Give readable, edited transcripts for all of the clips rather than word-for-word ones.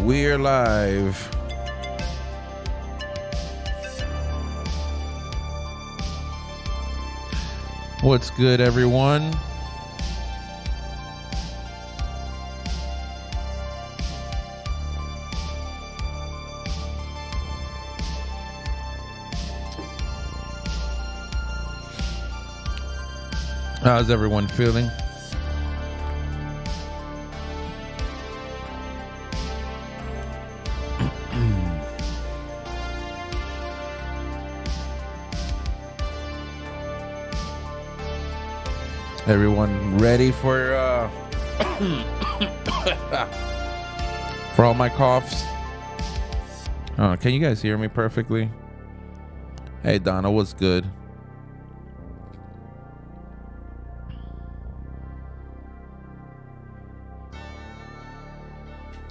We're live. What's good, everyone? How's everyone feeling? Everyone ready for all my coughs? Can you guys hear me perfectly? Hey Donna, what's good?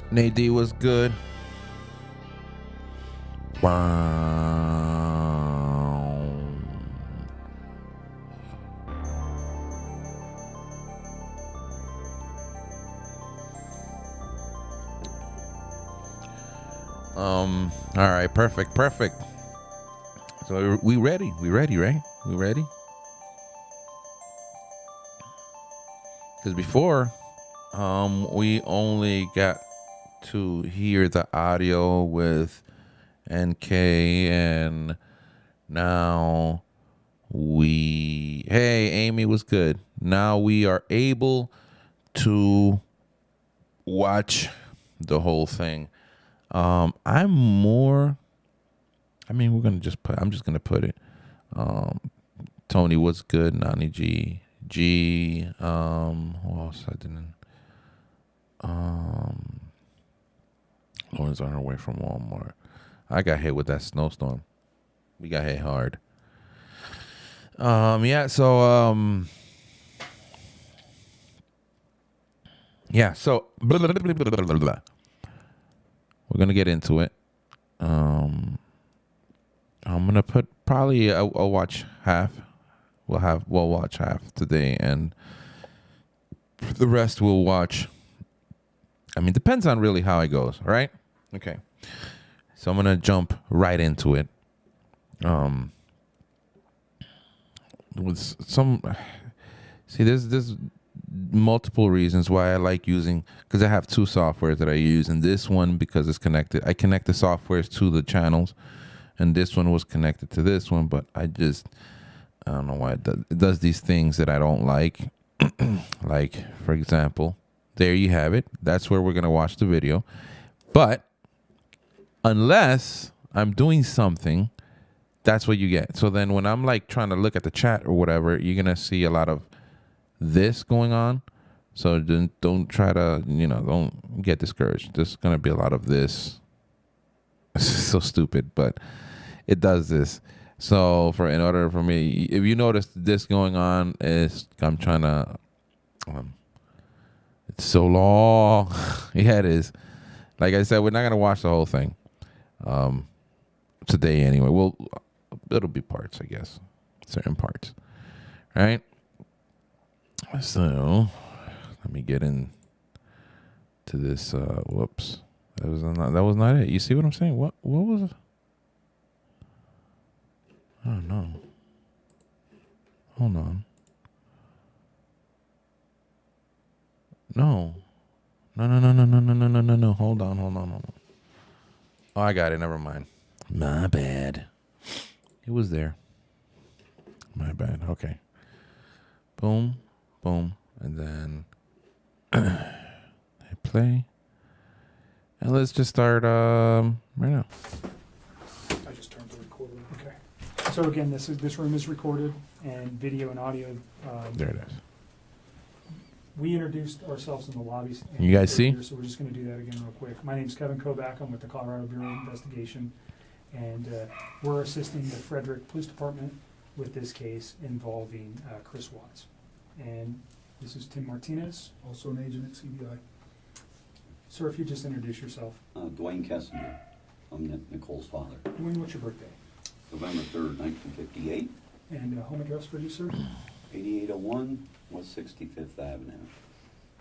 Nadine was good. Wow. All right, perfect. So we ready, right? We ready? Because before, we only got to hear the audio with NK, and now hey, Amy was good. Now we are able to watch the whole thing. I'm just gonna put it. Tony was good. Nani G. Who else I didn't? Lauren's on her way from Walmart. I got hit with that snowstorm. We got hit hard. So blah, blah, blah, blah, blah, blah. We're gonna get into it. I'm gonna put probably I'll watch half. We'll watch half today, and the rest we'll watch. I mean, depends on really how it goes, right? Okay. So I'm gonna jump right into it. With some, there's multiple reasons why I like using, because I have two softwares that I use, and this one because it's connected. I connect the softwares to the channels, and this one was connected to this one, but I don't know why it does these things that I don't like. Like, for example, there you have it. That's where we're going to watch the video. But unless I'm doing something, that's what you get. So then when I'm like trying to look at the chat or whatever, you're going to see a lot of this going on. So don't try to, don't get discouraged. There's going to be a lot of this. It's so stupid, but it does this. So in order for me, if you notice this going on, I'm trying to, it's so long. Yeah, it is. Like I said, we're not going to watch the whole thing today anyway. It'll be parts, I guess. Certain parts. Right? So let me get in to this. Whoops. That was not it. You see what I'm saying? What was it? Oh, no. Hold on. No. No. Hold on. Oh, I got it. Never mind. My bad. It was there. My bad. Okay. Boom. And then hit play. And let's just start right now. I just turned the recorder. Okay. So again, this room is recorded, and video and audio. There it is. We introduced ourselves in the lobby. You guys see? So we're just going to do that again real quick. My name's Kevin Kovac. I'm with the Colorado Bureau of Investigation, and we're assisting the Frederick Police Department with this case involving Chris Watts. And this is Tim Martinez, also an agent at CBI. Sir, if you just introduce yourself. Dwayne Kessinger. I'm Nicole's father. Dwayne, what's your birthday? November 3rd, 1958. And home address for you, sir? 8801 West 65th Avenue.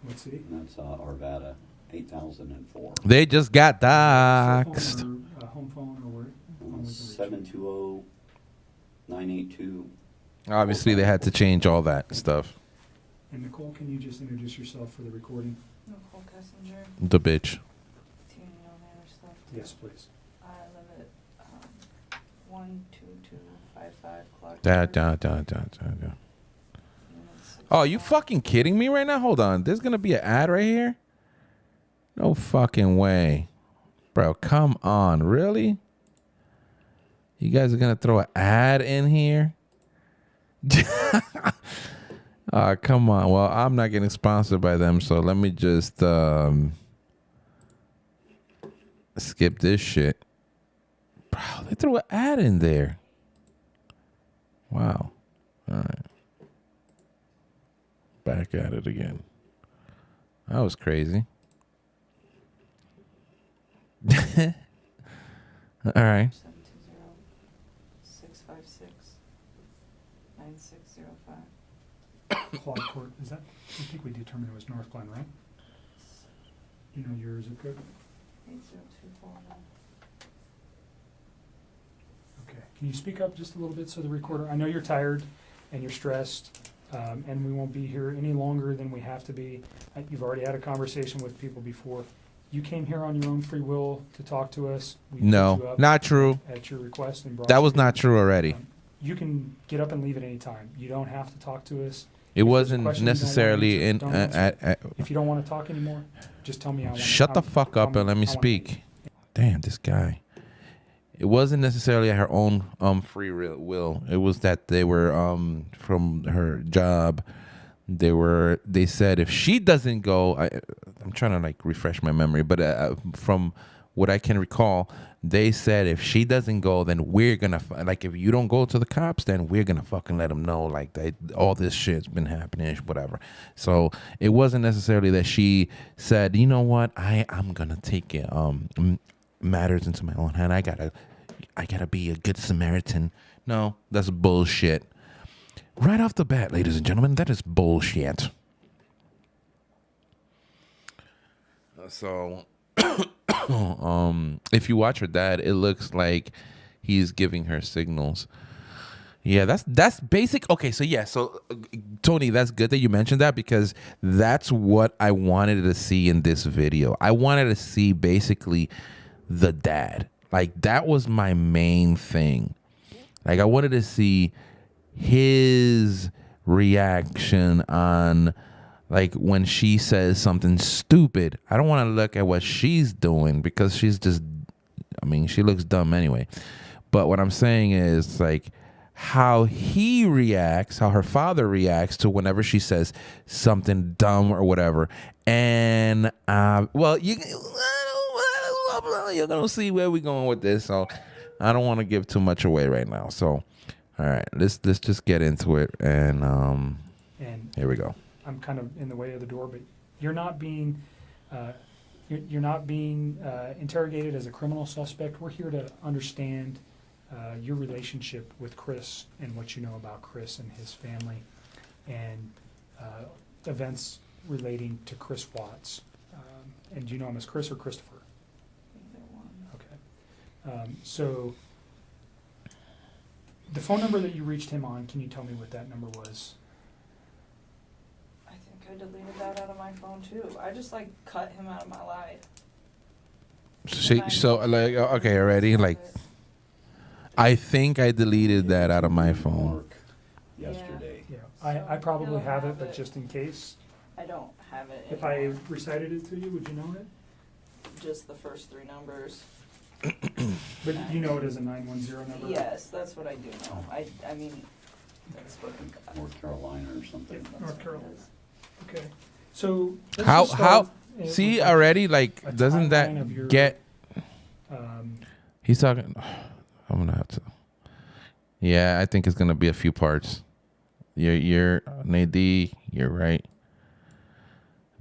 What city? And that's Arvada, 2004. They just got Cell doxxed. phone or home phone or where? phone we can reach you? 720-982. Obviously, they had to change all that stuff. And Nicole, can you just introduce yourself for the recording? Nichol Kessinger, The bitch. Teen Young Irish stuff. Yes, please. I live at 12255 Clark. Da, Road, da, da, da, da, da. Unit Oh, you 65. fucking kidding me right now? Hold on. There's going to be an ad right here? No fucking way. Bro, come on. Really? You guys are going to throw an ad in here? Come on. Well, I'm not getting sponsored by them, so let me just skip this shit. Bro, they threw an ad in there. Wow. All right. Back at it again. That was crazy. All right. 720-656-9605. Claude Court, is that, I think we determined it was North Glen, right? You know your zip code? 80249. Okay. Can you speak up just a little bit so the recorder, I know you're tired and you're stressed, and we won't be here any longer than we have to be. You've already had a conversation with people before. You came here on your own free will to talk to us. We picked you No, up not true. at your request and brought That you was here. not true already. You can get up and leave at any time. You don't have to talk to us. It If there's a wasn't question you don't wanna necessarily in. answer, don't answer. If you don't want to talk anymore, just tell me. Shut the fuck up and let me speak. Damn, this guy. It wasn't necessarily at her own free will. It was that they were from her job. They said if she doesn't go, I'm trying to like refresh my memory, but from what I can recall, they said if she doesn't go, then we're gonna like if you don't go to the cops, then we're gonna fucking let them know like that all this shit's been happening, whatever. So it wasn't necessarily that she said, you know what, I'm gonna take it matters into my own hand. I gotta be a good Samaritan. No, that's bullshit. Right off the bat, ladies and gentlemen, that is bullshit. So, if you watch her dad, it looks like he's giving her signals. Yeah, that's basic. Okay, so yeah, so Tony, that's good that you mentioned that because that's what I wanted to see in this video. I wanted to see basically the dad. Like that was my main thing. Like I wanted to see his reaction on like when she says something stupid. I don't want to look at what she's doing because she's just, I mean, she looks dumb anyway. But what I'm saying is like how he reacts, how her father reacts to whenever she says something dumb or whatever. And well, you're gonna see where we're going with this. So I don't want to give too much away right now. So all right, let's just get into it, and here we go. I'm kind of in the way of the door, but you're not being you're not being interrogated as a criminal suspect. We're here to understand your relationship with Chris and what you know about Chris and his family, and events relating to Chris Watts. And do you know him as Chris or Christopher? Either one. Okay. So the phone number that you reached him on, can you tell me what that number was? I think I deleted that out of my phone too. I just like cut him out of my life. So like okay, already like I think I deleted that out of my phone. Mark yesterday. Yeah, I probably have it, but just in case, I don't have it if anymore. I recited it to you, would you know it? Just the first three numbers. But you know it as a 910 number? Yes, that's what I do know. I mean, that's what North Carolina or something. that's North what it Carolina. is. Okay. So let's How just start, see with already like a doesn't timeline of that your- get? um, He's talking. I'm gonna have to. Yeah, I think it's gonna be a few parts. You're Nadie. You're right.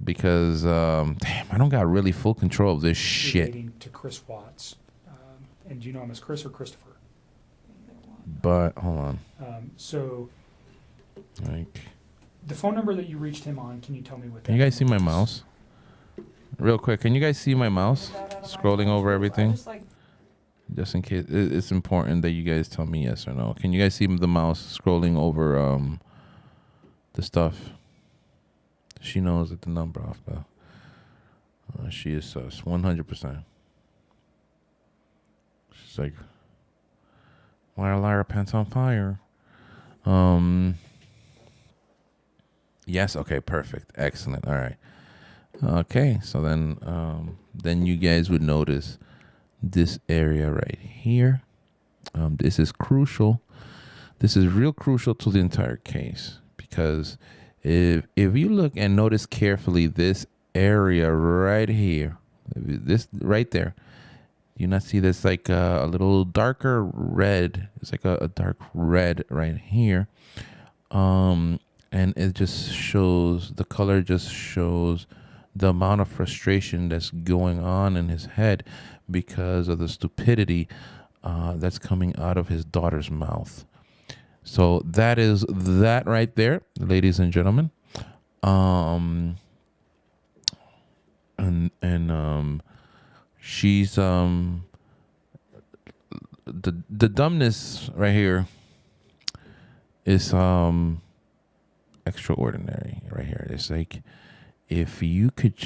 Because damn, I don't got really full control of this shit. relating to Chris Watts. And do you know him as Chris or Christopher? Either one. But hold on, So like, the phone number that you reached him on, can you tell me what that can you guys see number my was? mouse? Real quick, can you guys see my mouse That out of my scrolling phone, over too. I everything? just like Just in case, it's important that you guys tell me yes or no. Can you guys see the mouse scrolling over the stuff? She knows that the number off, but she is sus 100%. She's like, why are Lyra pants on fire? Yes. Okay. Perfect. Excellent. All right. Okay. So then you guys would notice this area right here. This is crucial. This is real crucial to the entire case because if you look and notice carefully this area right here, this right there, you not see this like a little darker red. It's like a dark red right here. And it just shows, the color just shows the amount of frustration that's going on in his head because of the stupidity that's coming out of his daughter's mouth. So that is that right there, ladies and gentlemen. She's the dumbness right here is extraordinary right here. It's like if you put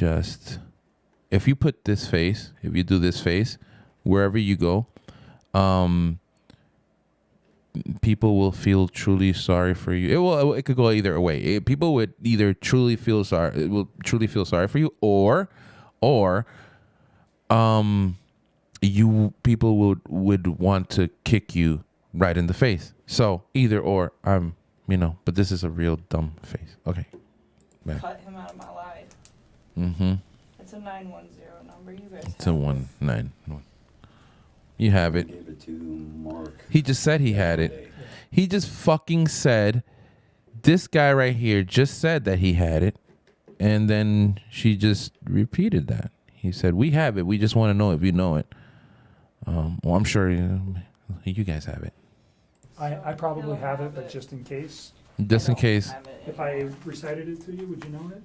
this face, if you do this face wherever you go, people will feel truly sorry for you. It could go either way. People would either truly feel sorry. It will truly feel sorry for you, or you people would want to kick you right in the face. So either or, but this is a real dumb face. Okay, man. cut him out of my life. Mm-hmm. It's a 910 number. You guys. It's a have it. 191. You have it. Gave it to Mark. He just said he had it. yesterday. He just fucking said, this guy right here just said that he had it. And then she just repeated that. He said, we have it. We just want to know if you know it. Well, I'm sure you guys have it. I probably No, have I it, but have it. just in case, Just in case. Have it if I anymore. recited it to you, would you know it?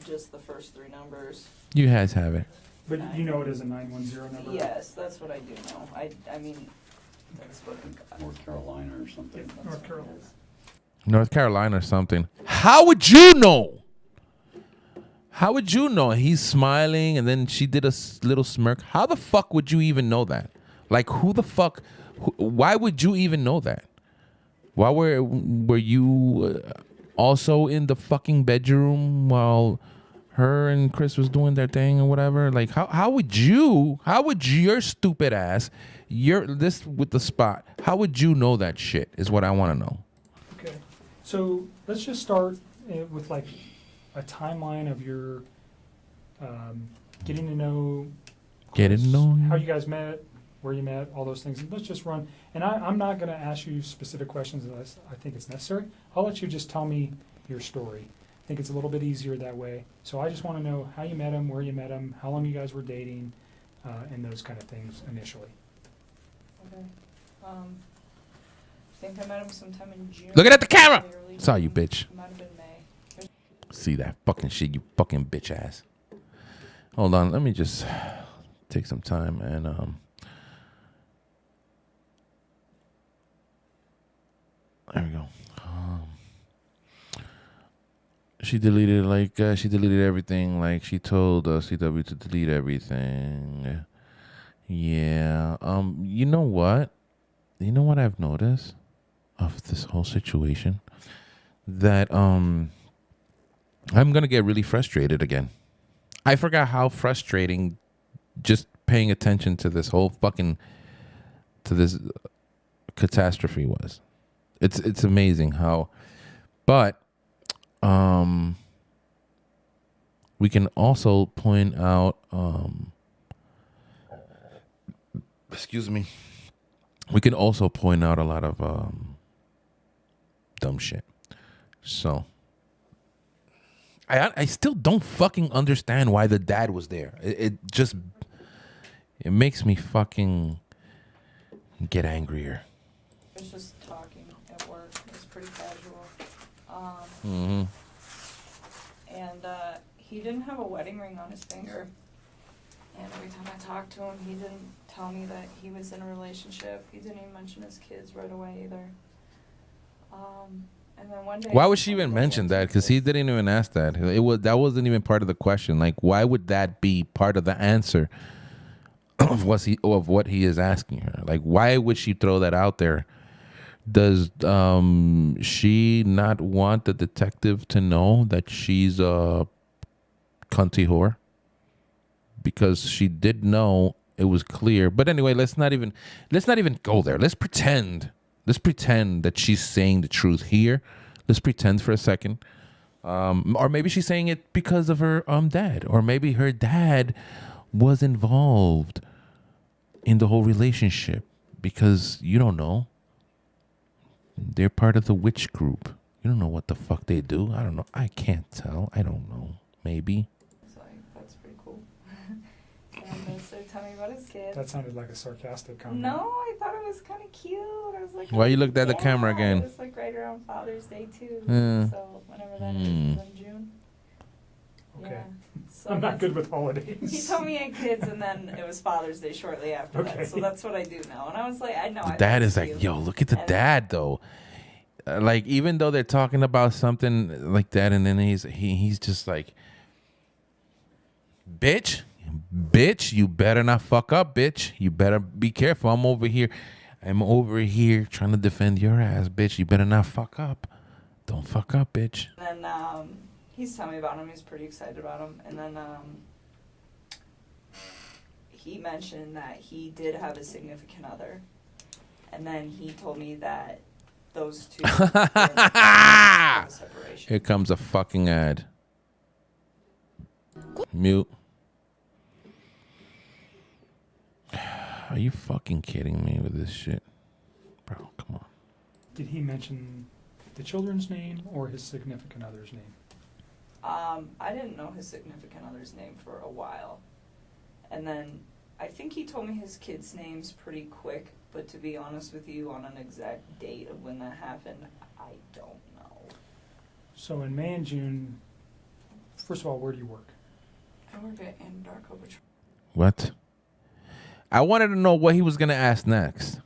Just the first three numbers. You guys have it. But you know it as a 910 number? Yes, that's what I do know. I mean, that's what North Carolina or something. Yeah. North Carolina. North Carolina or something. How would you know? How would you know? He's smiling and then she did a little smirk. How the fuck would you even know that? Like, who the fuck? Why would you even know that? Why were you also in the fucking bedroom while her and Chris was doing their thing or whatever? Like, how would your stupid ass, this with the spot, how would you know that shit is what I want to know. Okay, so let's just start with like a timeline of your getting to know Getting to Chris, know you. how you guys met, where you met, all those things. And let's just run. And I'm not going to ask you specific questions unless I think it's necessary. I'll let you just tell me your story. I think it's a little bit easier that way. So I just want to know how you met him, where you met him, how long you guys were dating, and those kind of things initially. Okay. I think I met him sometime in June. Looking at the camera. Early Saw you, June. bitch. Might have been May. See that fucking shit, you fucking bitch ass. Hold on, let me just take some time and there we go. She deleted everything. Like she told CW to delete everything. Yeah. You know what? You know what I've noticed of this whole situation? That I'm gonna get really frustrated again. I forgot how frustrating just paying attention to this whole this catastrophe was. It's amazing how, but we can also point out excuse me. We can also point out a lot of dumb shit. So I still don't fucking understand why the dad was there. It makes me fucking get angrier. It was just talking at work. It was pretty casual. Mm-hmm. And he didn't have a wedding ring on his finger. And every time I talked to him, he didn't tell me that he was in a relationship. He didn't even mention his kids right away either. And then one day. Why would she even mention that? Because he didn't even ask that. That wasn't even part of the question. Like, why would that be part of the answer of what he is asking her? Like, why would she throw that out there? Does she not want the detective to know that she's a cunty whore? Because she did know, it was clear. But anyway, let's not even go there. Let's pretend that she's saying the truth here. Let's pretend for a second. Or maybe she's saying it because of her dad. Or maybe her dad was involved in the whole relationship. Because you don't know. They're part of the witch group. You don't know what the fuck they do. I don't know. I can't tell. I don't know. Maybe. So that's pretty cool. And so tell me about his kids. That sounded like a sarcastic comment. No, I thought it was kind of cute. I was like, Why you looked at the camera again? It was like right around Father's Day too. Yeah. So whenever that is in June. Okay. Yeah. So I'm not that's- good with holidays. He told me he had kids, and then it was Father's Day shortly after Okay. that. So that's what I do now. And I was like, I know. The dad is like, yo, look at the dad though. Like, even though they're talking about something like that, and then he's just like, bitch, you better not fuck up, bitch. You better be careful. I'm over here trying to defend your ass, bitch. You better not fuck up. Don't fuck up, bitch. And then he's telling me about him. He's pretty excited about him. And then he mentioned that he did have a significant other. And then he told me that those two were in a separation. Here comes a fucking ad. Mute. Are you fucking kidding me with this shit? Bro, come on. Did he mention the children's name or his significant other's name? I didn't know his significant other's name for a while. And then I think he told me his kids' names pretty quick, but to be honest with you, on an exact date of when that happened, I don't know. So in May and June, first of all, where do you work? I work at Anadarko Patrol. What? I wanted to know what he was going to ask next.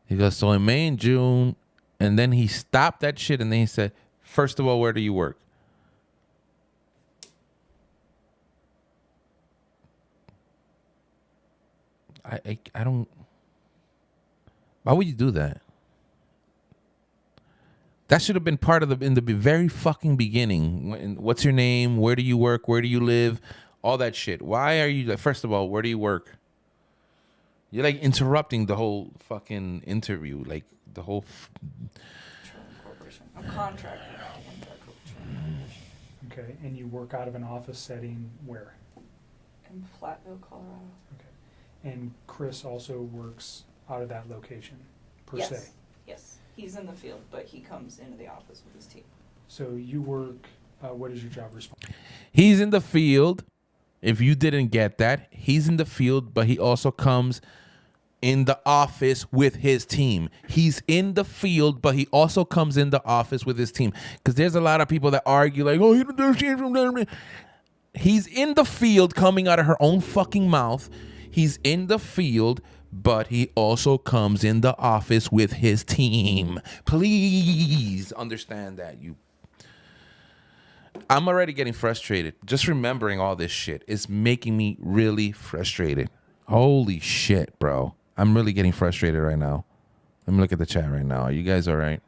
He goes, so in May and June, and then he stopped that shit, and then he said, first of all, where do you work? I don't. Why would you do that? That should have been part of in the very fucking beginning. What's your name? Where do you work? Where do you live? All that shit. Why are you like? First of all, where do you work? You're like interrupting the whole fucking interview, like the whole. Petroleum Corporation. I'm contracted at Anadarko Petroleum Corporation Okay, and you work out of an office setting where? in Platteville, Colorado. Okay. And Chris also works out of that location, per Yes. se. Yes. He's in the field, but he comes into the office with his team. So you work, what is your job responsibility? He's in the field. If you didn't get that, he's in the field, but he also comes in the office with his team. He's in the field, but he also comes in the office with his team. Because there's a lot of people that argue like, oh, you don't understand from there. He's in the field coming out of her own fucking mouth. He's in the field, but he also comes in the office with his team. Please understand that. I'm already getting frustrated. Just remembering all this shit is making me really frustrated. Holy shit, bro. I'm really getting frustrated right now. Let me look at the chat right now. Are you guys all right?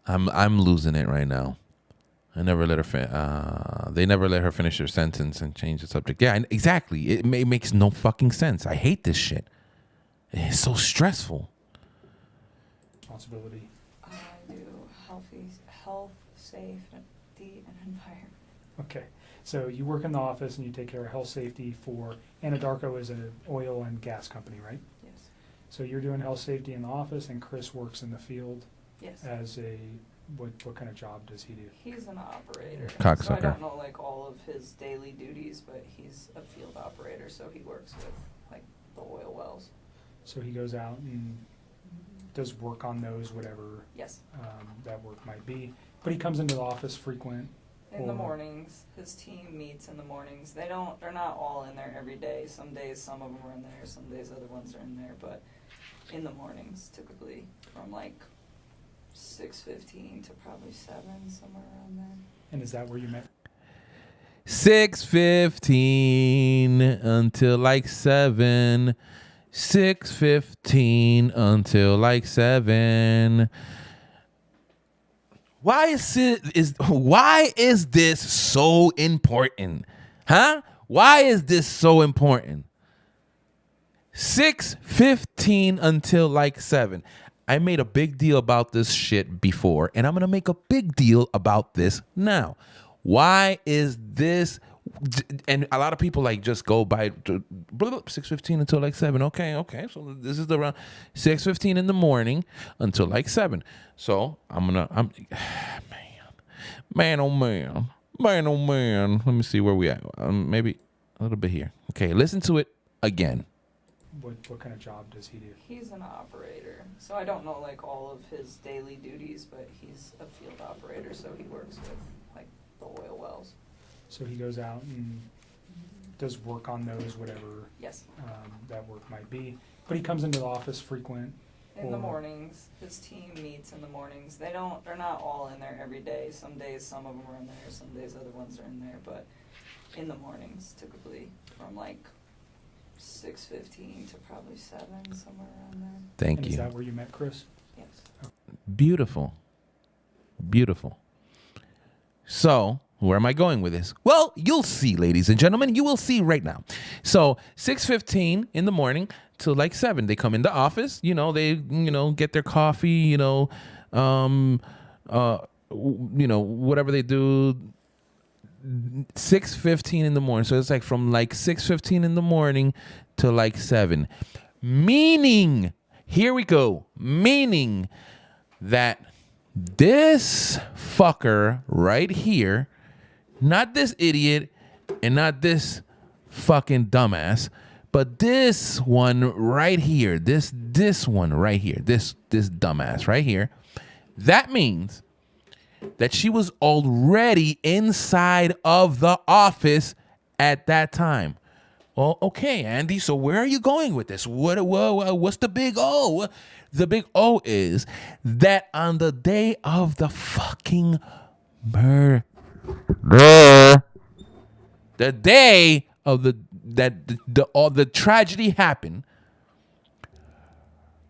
I'm losing it right now. They never let her finish her sentence and change the subject. Yeah, exactly. It makes no fucking sense. I hate this shit. It's so stressful. Responsibility. I do health, safety, and environment. Okay, so you work in the office and you take care of health safety for, Anadarko is an oil and gas company, right? Yes. So you're doing health safety in the office and Chris works in the field Yes. as what kind of job does he do? He's an operator. Cocksucker. So I don't know like all of his daily duties, but he's a field operator, so he works with like the oil wells. So he goes out and does work on those, whatever Yes. that work might be. But he comes into the office frequent. In the Or- mornings, his team meets in the mornings. They're not all in there every day. Some days, some of them are in there. Some days, other ones are in there. But in the mornings, typically from like 6:15 to probably 7, somewhere around there. And is that where you met? 6:15 until like 7. 6:15 until like 7. Why is this so important? Huh? Why is this so important? 6:15 until like 7. I made a big deal about this shit before, and I'm going to make a big deal about this now. Why is this? And a lot of people like just go by 6:15 until like 7. Okay. So this is the round 6:15 in the morning until like 7. So I'm man, oh man. Let me see where we at. Maybe a little bit here. Okay, listen to it again. What kind of job does he do? He's an operator, so I don't know like all of his daily duties, but he's a field operator, so he works with like the oil wells. So he goes out and does work on those, whatever Yes. that work might be. But he comes into the office frequent. In the Or- mornings, his team meets in the mornings. They're not all in there every day. Some days, some of them are in there. Some days, other ones are in there. But in the mornings, typically from like 6:15 to probably 7, somewhere around there. Thank And you. is that where you met Chris? Yes. Beautiful. So, where am I going with this? Well, you'll see, ladies and gentlemen. You will see right now. So, 6:15 in the morning till like 7. They come into office. They get their coffee. Whatever they do. 6:15 in the morning. So it's like from like 6:15 in the morning to like 7. Meaning, here we go. Meaning that this fucker right here, not this idiot and not this fucking dumbass, but this one right here, this one right here, this dumbass right here, that means that she was already inside of the office at that time. Well, okay, Andy, so where are you going with this? What's the big O? The big O is that on the day of the fucking murder, the day of the tragedy happened,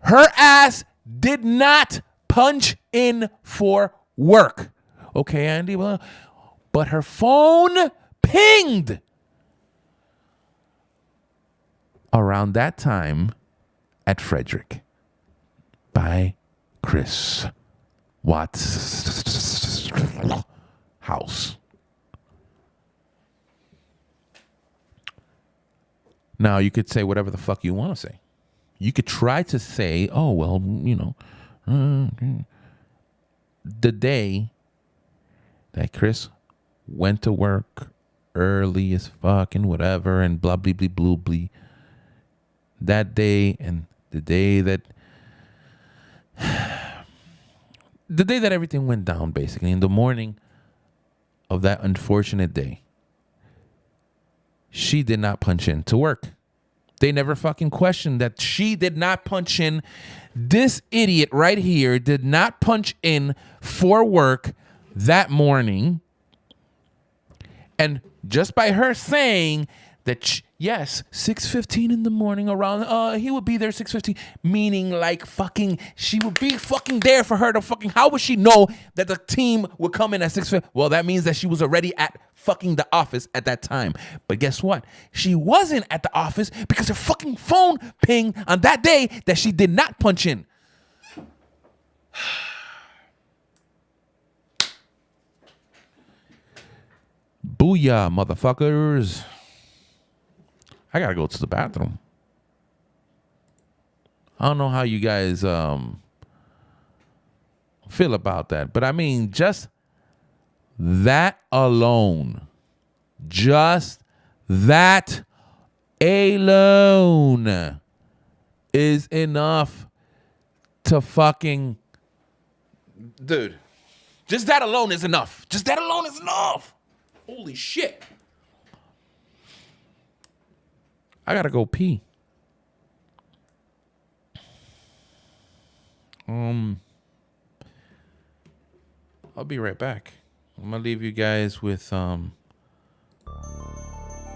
her ass did not punch in for work. Okay, Andy, well, but her phone pinged around that time at Frederick by Chris Watts' house. Now, you could say whatever the fuck you want to say. You could try to say, oh, well, the day that Chris went to work early as fuck and whatever and blah, blah, blah, blah, blah. That day and the day that everything went down, basically, in the morning of that unfortunate day, she did not punch in to work. They never fucking questioned that she did not punch in. This idiot right here did not punch in for work that morning. And just by her saying that, yes, 6:15 in the morning around, he would be there 6:15, meaning like fucking, she would be fucking there for her to fucking, how would she know that the team would come in at 6:15? Well, that means that she was already at fucking the office at that time. But guess what? She wasn't at the office because her fucking phone pinged on that day that she did not punch in. Booyah, motherfuckers. I gotta go to the bathroom. I don't know how you guys feel about that. But I mean, just that alone. Just that alone is enough to fucking... Dude, just that alone is enough. Just that alone is enough. Holy shit. I gotta go pee. I'll be right back. I'm gonna leave you guys with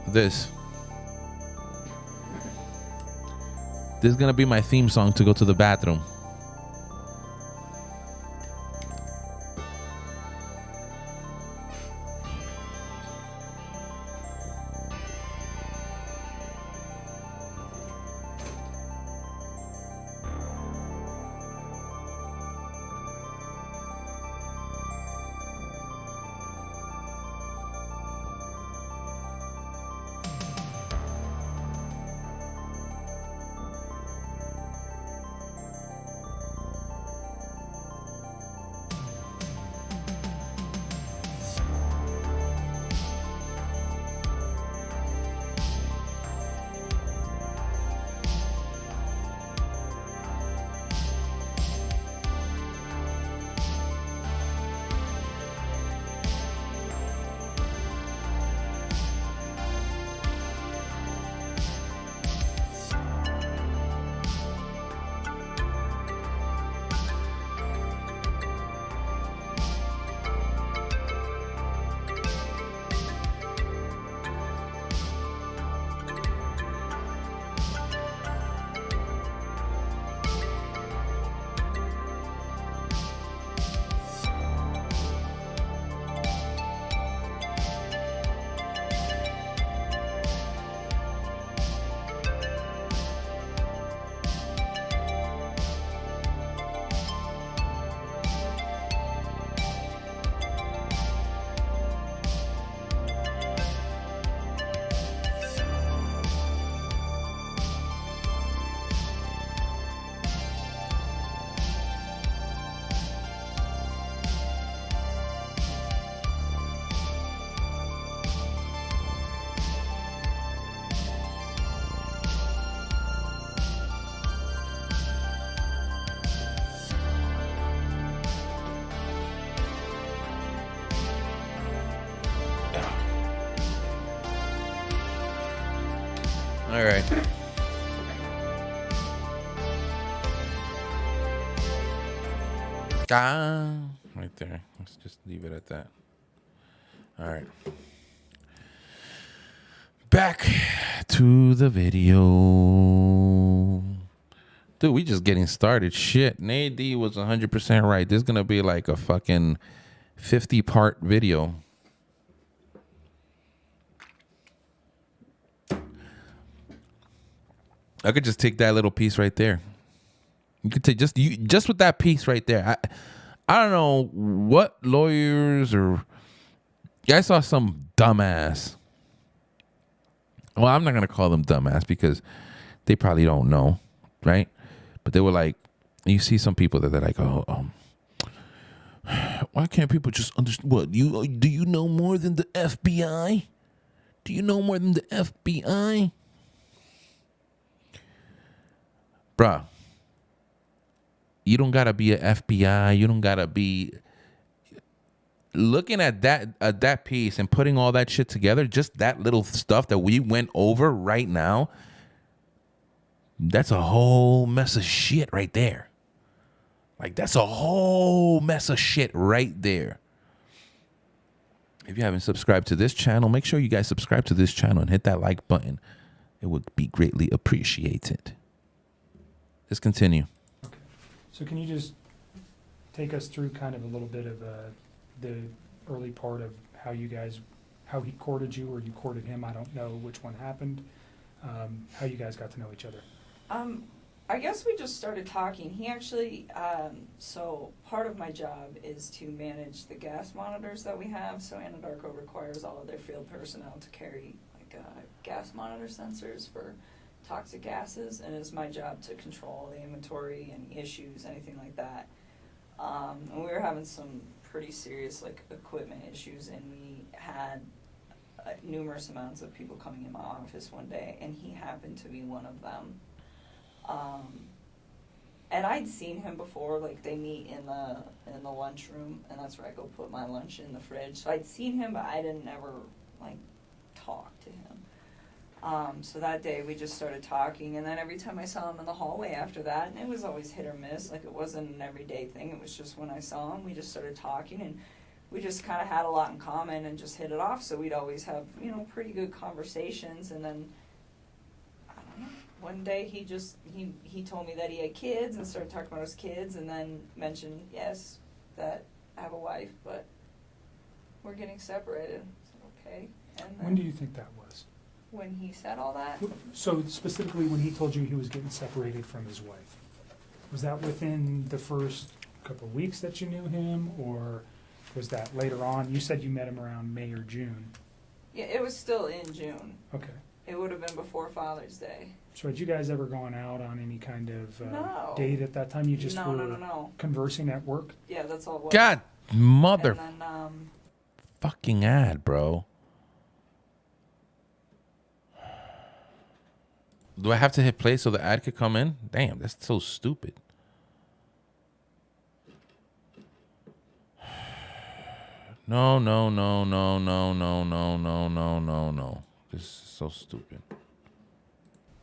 this. This is gonna be my theme song to go to the bathroom. All right. Right there. Let's just leave it at that. All right. Back to the video. Dude, we just getting started. Shit. Nadie was 100% right. This is going to be like a fucking 50-part video. I could just take that little piece right there. You could take just with that piece right there. I don't know what lawyers or I saw some dumbass. Well, I'm not gonna call them dumbass because they probably don't know, right? But they were like, you see some people that they're like, why can't people just understand? What do you know more than the FBI? Do you know more than the FBI? Bruh, you don't gotta be a FBI. You don't gotta be looking at that piece and putting all that shit together. Just that little stuff that we went over right now. That's a whole mess of shit right there. Like that's a whole mess of shit right there. If you haven't subscribed to this channel, make sure you guys subscribe to this channel and hit that like button. It would be greatly appreciated. Let's continue. Okay. So can you just take us through kind of a little bit of the early part of how he courted you or you courted him? I don't know which one happened. How you guys got to know each other? I guess we just started talking. He actually, so part of my job is to manage the gas monitors that we have. So Anadarko requires all of their field personnel to carry like gas monitor sensors for toxic gases, and it's my job to control the inventory, any issues, anything like that. And we were having some pretty serious like equipment issues, and we had numerous amounts of people coming in my office one day, and he happened to be one of them. And I'd seen him before, like they meet in the lunchroom, and that's where I go put my lunch in the fridge. So I'd seen him, but I didn't ever like talk to him. So that day we just started talking, and then every time I saw him in the hallway after that, and it was always hit or miss, like it wasn't an everyday thing, it was just when I saw him, we just started talking, and we just kind of had a lot in common and just hit it off, so we'd always have, you know, pretty good conversations, and then, I don't know, one day he told me that he had kids, and started talking about his kids, and then mentioned, yes, that I have a wife, but we're getting separated. I said, okay. And then When do you think that was? when he said all that, So specifically when he told you he was getting separated from his wife, was that within the first couple of weeks that you knew him, or was that later on? You said you met him around May or June. yeah, it was still in June. Okay. It would have been before Father's Day. So had you guys ever gone out on any kind of No. date at that time? You just no, were no. conversing at work? Yeah, that's all it was. God, mother And then, fucking ad, bro. Do I have to hit play so the ad could come in? Damn, that's so stupid. No. This is so stupid.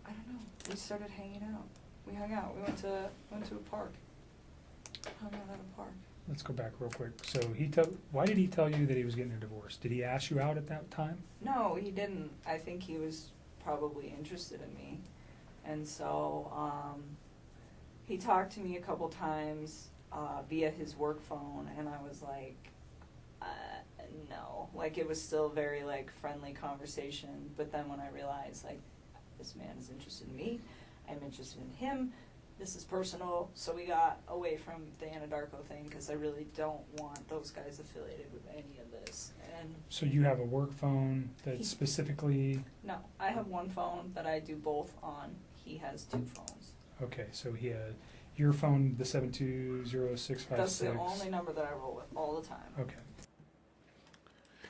I don't know. We started hanging out. We hung out. We went to a park. Hung out at a park. Let's go back real quick. So why did he tell you that he was getting a divorce? Did he ask you out at that time? No, he didn't. I think he was probably interested in me, and so he talked to me a couple times via his work phone, and I was like, no. Like it was still very like friendly conversation. But then when I realized like this man is interested in me, I'm interested in him. This is personal, so we got away from the Anadarko thing because I really don't want those guys affiliated with any of this. And So you have a work phone that specifically... no, I have one phone that I do both on. He has two phones. Okay, so he had your phone, the 720-656. That's the only number that I roll with all the time. Okay.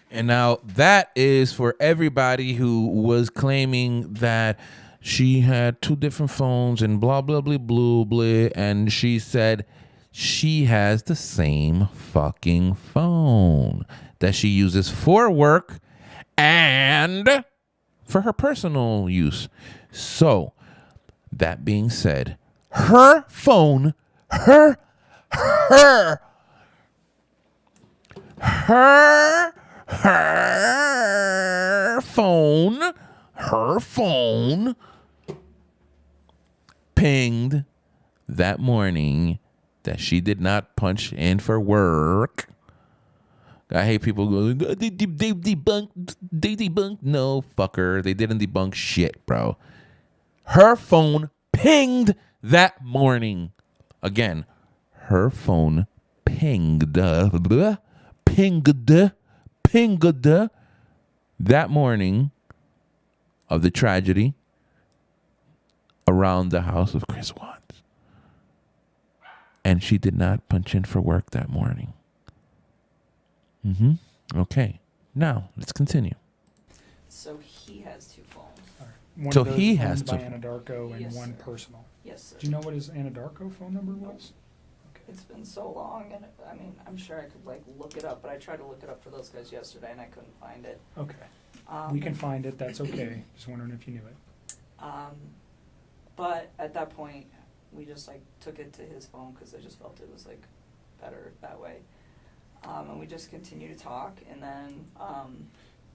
And now that is for everybody who was claiming that she had two different phones and blah, blah, blah, blah, blah. And she said she has the same fucking phone that she uses for work and for her personal use. So, that being said, her phone, her phone pinged that morning that she did not punch in for work. I hate people going, they debunked. No, fucker. They didn't debunk shit, bro. Her phone pinged that morning. Again, her phone pinged that morning of the tragedy around the house of Chris Watts. And she did not punch in for work that morning. Okay. Now, let's continue. So he has two phones. All right. One So of those he owned has by to- Anadarko and Yes, one sir. personal. Yes, sir. Do you know what his Anadarko phone number was? It's been so long, and I mean, I'm sure I could like look it up, but I tried to look it up for those guys yesterday, and I couldn't find it. Okay. We can find it. That's okay. Just wondering if you knew it. But at that point, we just like took it to his phone because I just felt it was like better that way. And we just continued to talk, and then Let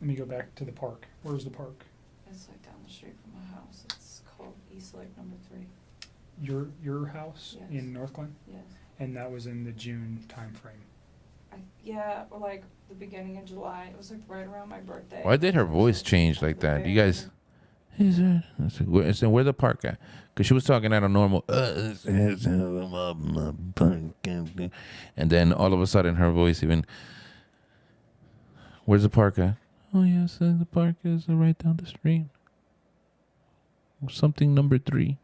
me go back to the park. Where's the park? it's like down the street from my house. It's called East Lake Number 3. Your house Yes. in North Glen? Yes. And that was in the June time frame. Yeah, or like the beginning of July. It was like right around my birthday. Why did her voice change like that? You guys, it's where the park at? Because she was talking at a normal, and then all of a sudden her voice even, where's the park at? Oh yes, the park is right down the street. Something number 3.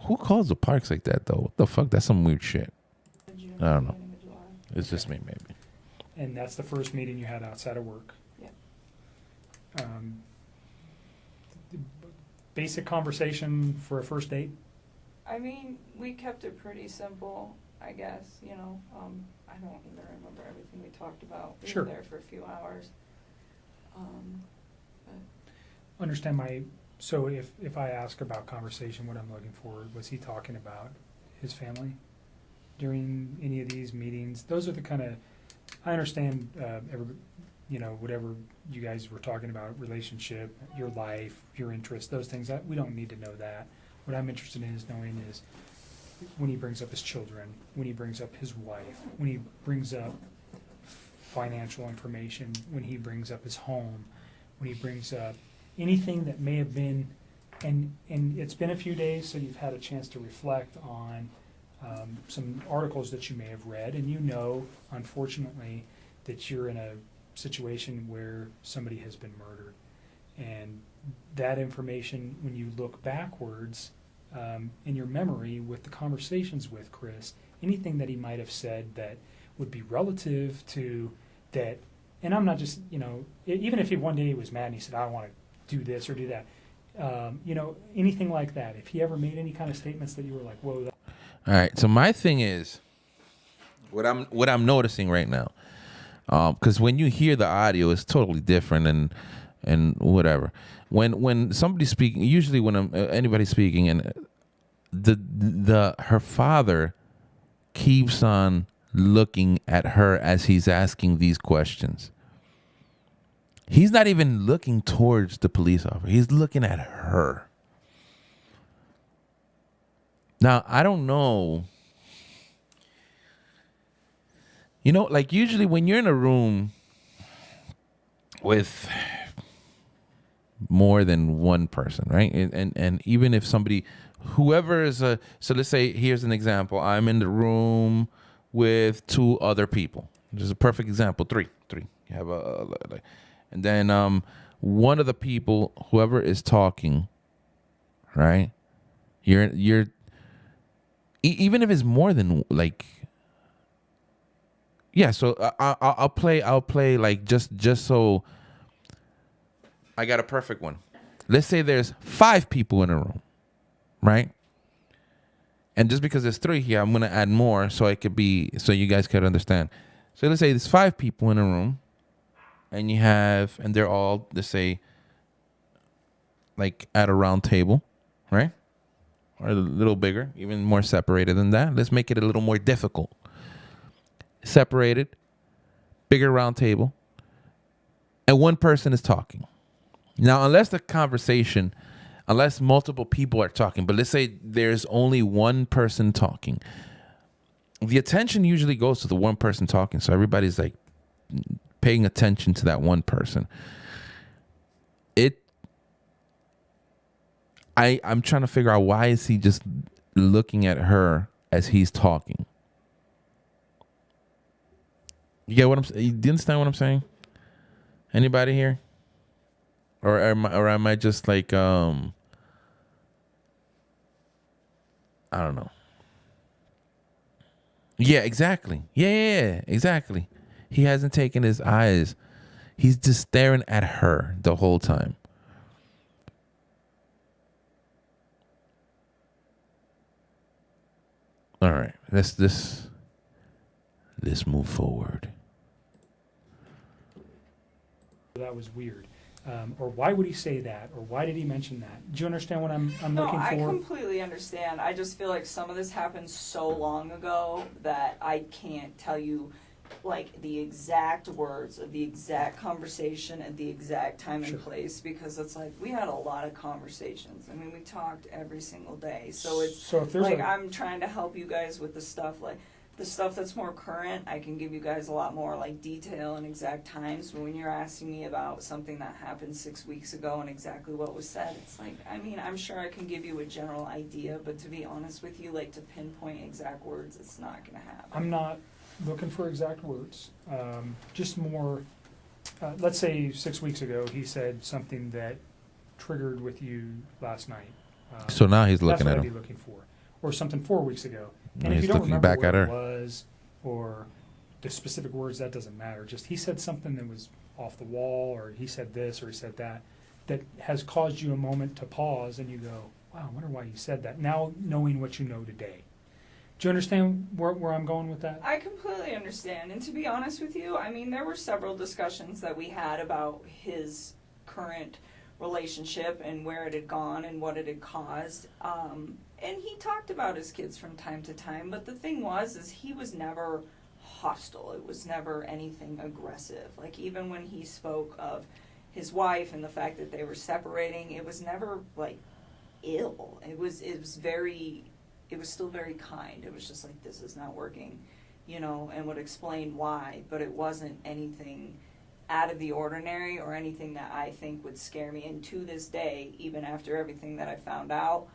Who calls the parks like that though? What the fuck? That's some weird shit. June, I don't know. beginning of July. It's just me, maybe. And that's the first meeting you had outside of work. Yeah. The basic conversation for a first date? I mean, we kept it pretty simple, I guess, you know. I don't even remember everything we talked about. We Sure. were there for a few hours. Understand so if I ask about conversation, what I'm looking for, was he talking about his family during any of these meetings? Those are the kind of, I understand, whatever you guys were talking about, relationship, your life, your interests, those things, we don't need to know that. What I'm interested in is knowing is when he brings up his children, when he brings up his wife, when he brings up financial information, when he brings up his home, when he brings up anything that may have been, and it's been a few days, so you've had a chance to reflect on some articles that you may have read, and you know, unfortunately, that you're in a situation where somebody has been murdered. And that information, when you look backwards in your memory with the conversations with Chris, anything that he might have said that would be relative to that, and I'm not just, even if one day he was mad and he said, I want to do this or do that, anything like that, if he ever made any kind of statements that you were like, whoa. All right. So my thing is, what I'm noticing right now, because when you hear the audio, it's totally different and whatever. When somebody's speaking, usually when anybody's speaking, and her father keeps on looking at her as he's asking these questions. He's not even looking towards the police officer. He's looking at her. Now, I don't know. Like usually when you're in a room with more than one person, right? And even if whoever is so let's say, here's an example. I'm in the room with two other people. This is a perfect example. Three. You have and then one of the people, whoever is talking, right? You're even if it's more than yeah. So I'll play like just so I got a perfect one. Let's say there's 5 people in a room, right? And just because there's 3 here, I'm gonna add more so you guys could understand. So let's say there's 5 people in a room, and and they're all, let's say, like at a round table, right? Or a little bigger, even more separated than that. Let's make it a little more difficult. Separated, bigger round table, and one person is talking. Now, unless multiple people are talking, but let's say there's only one person talking, the attention usually goes to the one person talking. So everybody's like paying attention to that one person. I'm trying to figure out, why is he just looking at her as he's talking? You get what I'm saying? Do you understand what I'm saying? Anybody here? Or am I just like I don't know. Yeah, exactly. Yeah, exactly. He hasn't taken his eyes. He's just staring at her the whole time. All right, let's move forward. That was weird. Or why would he say that? Or why did he mention that? Do you understand what I'm looking for? No, I completely understand. I just feel like some of this happened so long ago that I can't tell you like the exact words of the exact conversation at the exact time and place, because it's like we had a lot of conversations. I mean, we talked every single day. So it's if there's like I'm trying to help you guys with the stuff like the stuff that's more current. I can give you guys a lot more like detail and exact times. But when you're asking me about something that happened 6 weeks ago and exactly what was said, it's like, I mean, I'm sure I can give you a general idea, but to be honest with you, like to pinpoint exact words, it's not going to happen. I'm not looking for exact words. Just more, let's say 6 weeks ago he said something that triggered with you last night. So now he's looking at him. That's what I'd be looking for. Or something 4 weeks ago. And if he's you don't looking remember back what at her. it was or the specific words, that doesn't matter. Just he said something that was off the wall, or he said this or he said that has caused you a moment to pause and you go, wow, I wonder why you said that. Now knowing what you know today. Do you understand where I'm going with that? I completely understand. And to be honest with you, I mean, there were several discussions that we had about his current relationship and where it had gone and what it had caused. And he talked about his kids from time to time, but the thing is he was never hostile. It was never anything aggressive. Like, even when he spoke of his wife and the fact that they were separating, it was never, like, ill. It was still very kind. It was just like, this is not working, you know, and would explain why, but it wasn't anything out of the ordinary or anything that I think would scare me. And to this day, even after everything that I found out,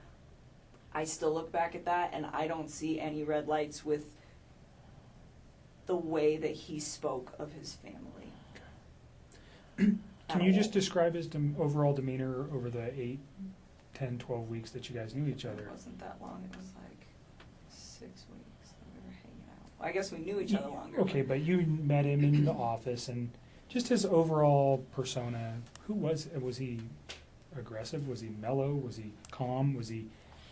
I still look back at that and I don't see any red lights with the way that he spoke of his family. Can you just describe his overall demeanor over the 8, 10, 12 weeks that you guys knew each other? It wasn't that long. It was like 6 weeks that we were hanging out. Well, I guess we knew each other longer. Okay, but you met him in the office, and just his overall persona. Who was he? Aggressive? Was he mellow? Was he calm? Was he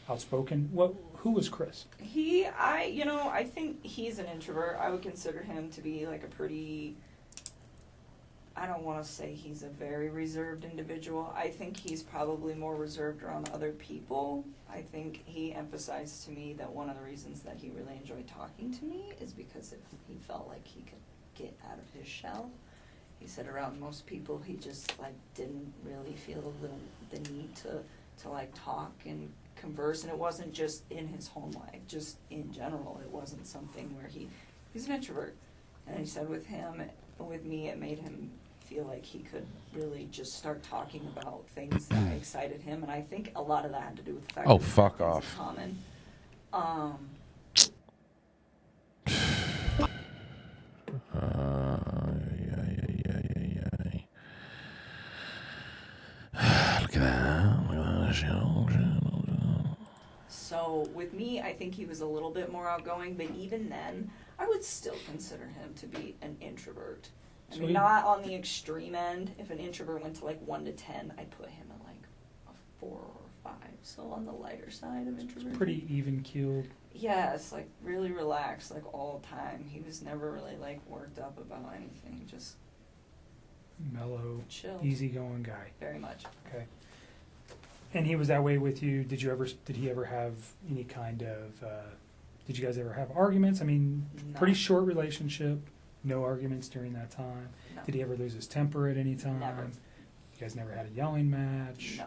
outspoken? Who was Chris? I think he's an introvert. I would consider him to be like a pretty, I don't want to say he's a very reserved individual. I think he's probably more reserved around other people. I think he emphasized to me that one of the reasons that he really enjoyed talking to me is because if he felt like he could get out of his shell. He said around most people he just like didn't really feel the need to like talk and converse, and it wasn't just in his home life, just in general. It wasn't something where he's an introvert. And he said with me, it made him feel like he could really just start talking about things that excited him, and I think a lot of that had to do with the fact that fuck we had off. things in common. Look at that. So with me, I think he was a little bit more outgoing, but even then, I would still consider him to be an introvert. I mean, not on the extreme end. If an introvert went to like 1 to 10, I'd put him at like a 4 or 5. So on the lighter side of introvert. Pretty even-keeled. Yes, like really relaxed, like all the time. He was never really like worked up about anything. Just Mellow, chill, easygoing guy. very much. Okay. And he was that way with you. Did he ever have any kind of? Did you guys ever have arguments? I mean, No. pretty short relationship. No arguments during that time. No. Did he ever lose his temper at any time? Never. You guys never had a yelling match. No.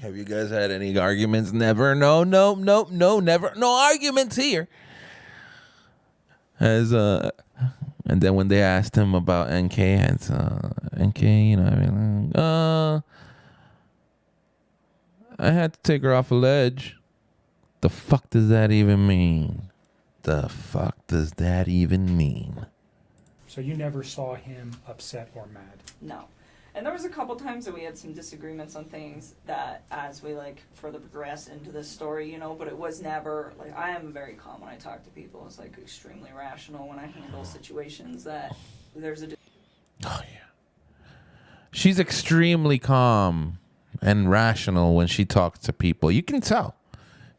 Have you guys had any arguments? Never. No, never. No arguments here. And then when they asked him about NK, it's NK, you know, I mean, I had to take her off a ledge. The fuck does that even mean? The fuck does that even mean? So you never saw him upset or mad. No. And there was a couple times that we had some disagreements on things that as we like further progress into this story, you know, but it was never like, I am very calm when I talk to people. It's like extremely rational when I handle situations that there's a Oh yeah. She's extremely calm and rational when she talks to people. You can tell.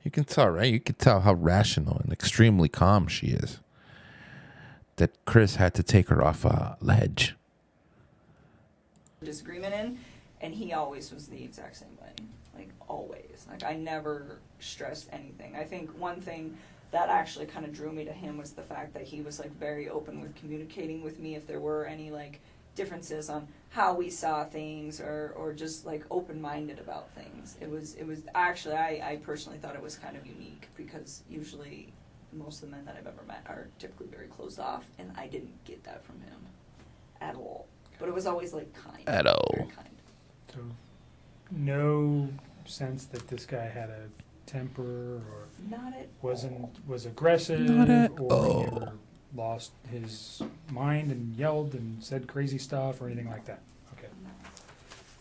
You can tell, right? You can tell how rational and extremely calm she is. That Chris had to take her off a ledge. disagreement in, and he always was the exact same way. Like, always. Like, I never stressed anything. I think one thing that actually kind of drew me to him was the fact that he was, like, very open with communicating with me if there were any, like, differences on how we saw things or just, like, open-minded about things. It was actually, I personally thought it was kind of unique because usually most of the men that I've ever met are typically very closed off, and I didn't get that from him at all. But it was always, like, kind. At all. Very kind. So no sense that this guy had a temper or Not at was aggressive Not at or all. he ever lost his mind and yelled and said crazy stuff or anything like that. Okay.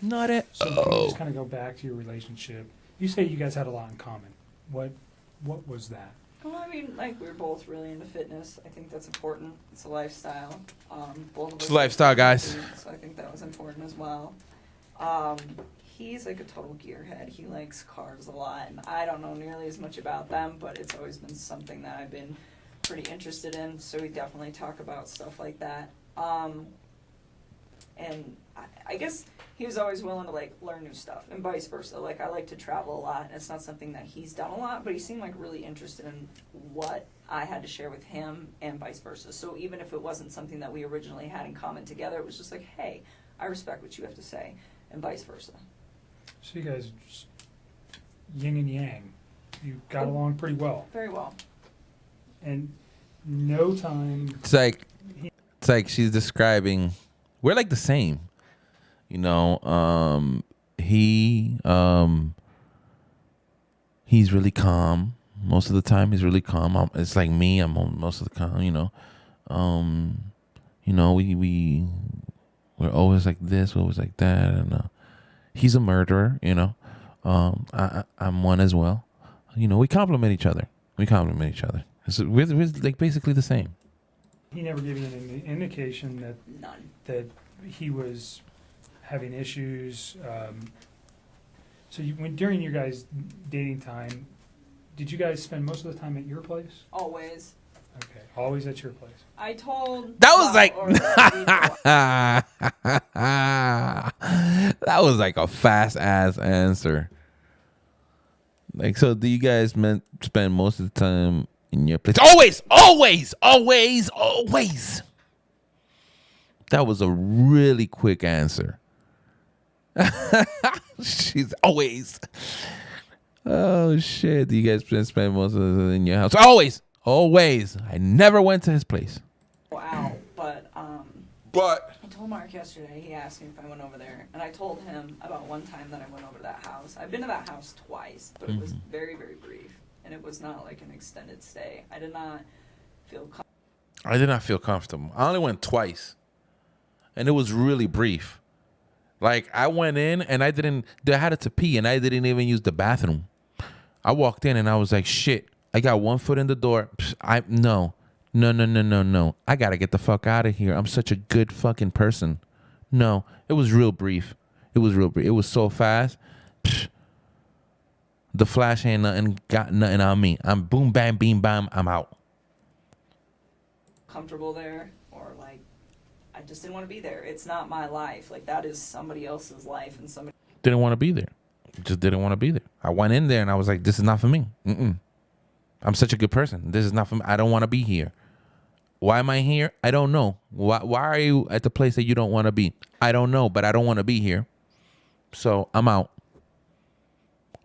Not at So can we just kind of go back to your relationship? You say you guys had a lot in common. What was that? Well, I mean, like, we're both really into fitness. I think that's important. It's a lifestyle. Both of us It's a lifestyle, guys. So I think that was important as well. He's like a total gearhead. He likes cars a lot, and I don't know nearly as much about them, but it's always been something that I've been pretty interested in, so we definitely talk about stuff like that. And I guess he was always willing to like learn new stuff, and vice versa. Like, I like to travel a lot, and it's not something that he's done a lot, but he seemed like really interested in what I had to share with him, and vice versa. So even if it wasn't something that we originally had in common together, it was just like, hey, I respect what you have to say, and vice versa. So you guys are just yin and yang. You got along pretty well. Very well. And no time. It's like she's describing. We're like the same, you know. He's really calm most of the time. He's really calm. It's like me. I'm most of the time, you know. We're always like this, we're always like that, and he's a murderer, you know. I'm one as well. You know, we complement each other. We're like basically the same. He never gave you any indication None. that he was having issues. So during your guys' dating time, did you guys spend most of the time at your place? Always. Okay, always at your place. I told. That was like that was like a fast ass answer. Like, so do you guys spend most of the time in your place? Always. That was a really quick answer. She's always. Oh shit! Do you guys spend most of it in your house? Always. I never went to his place. Out, but I told Mark yesterday. He asked me if I went over there, and I told him about one time that I went over to that house. I've been to that house twice, but it was very, very brief, and it was not like an extended stay. I did not feel comfortable. I only went twice, and it was really brief. Like, I went in and I had to pee, and I didn't even use the bathroom. I walked in and I was like, shit, I got one foot in the door. No. I got to get the fuck out of here. I'm such a good fucking person. No, it was real brief. It was so fast. The flash ain't got nothing on me. I'm boom, bam, beam, bam. I'm out. comfortable there, or like I just didn't want to be there. It's not my life. Like, that is somebody else's life, and somebody Didn't want to be there. Just didn't want to be there. I went in there and I was like, this is not for me. I'm such a good person. This is not for me. I don't want to be here. Why am I here? I don't know. Why are you at the place that you don't want to be? I don't know, but I don't want to be here. So I'm out.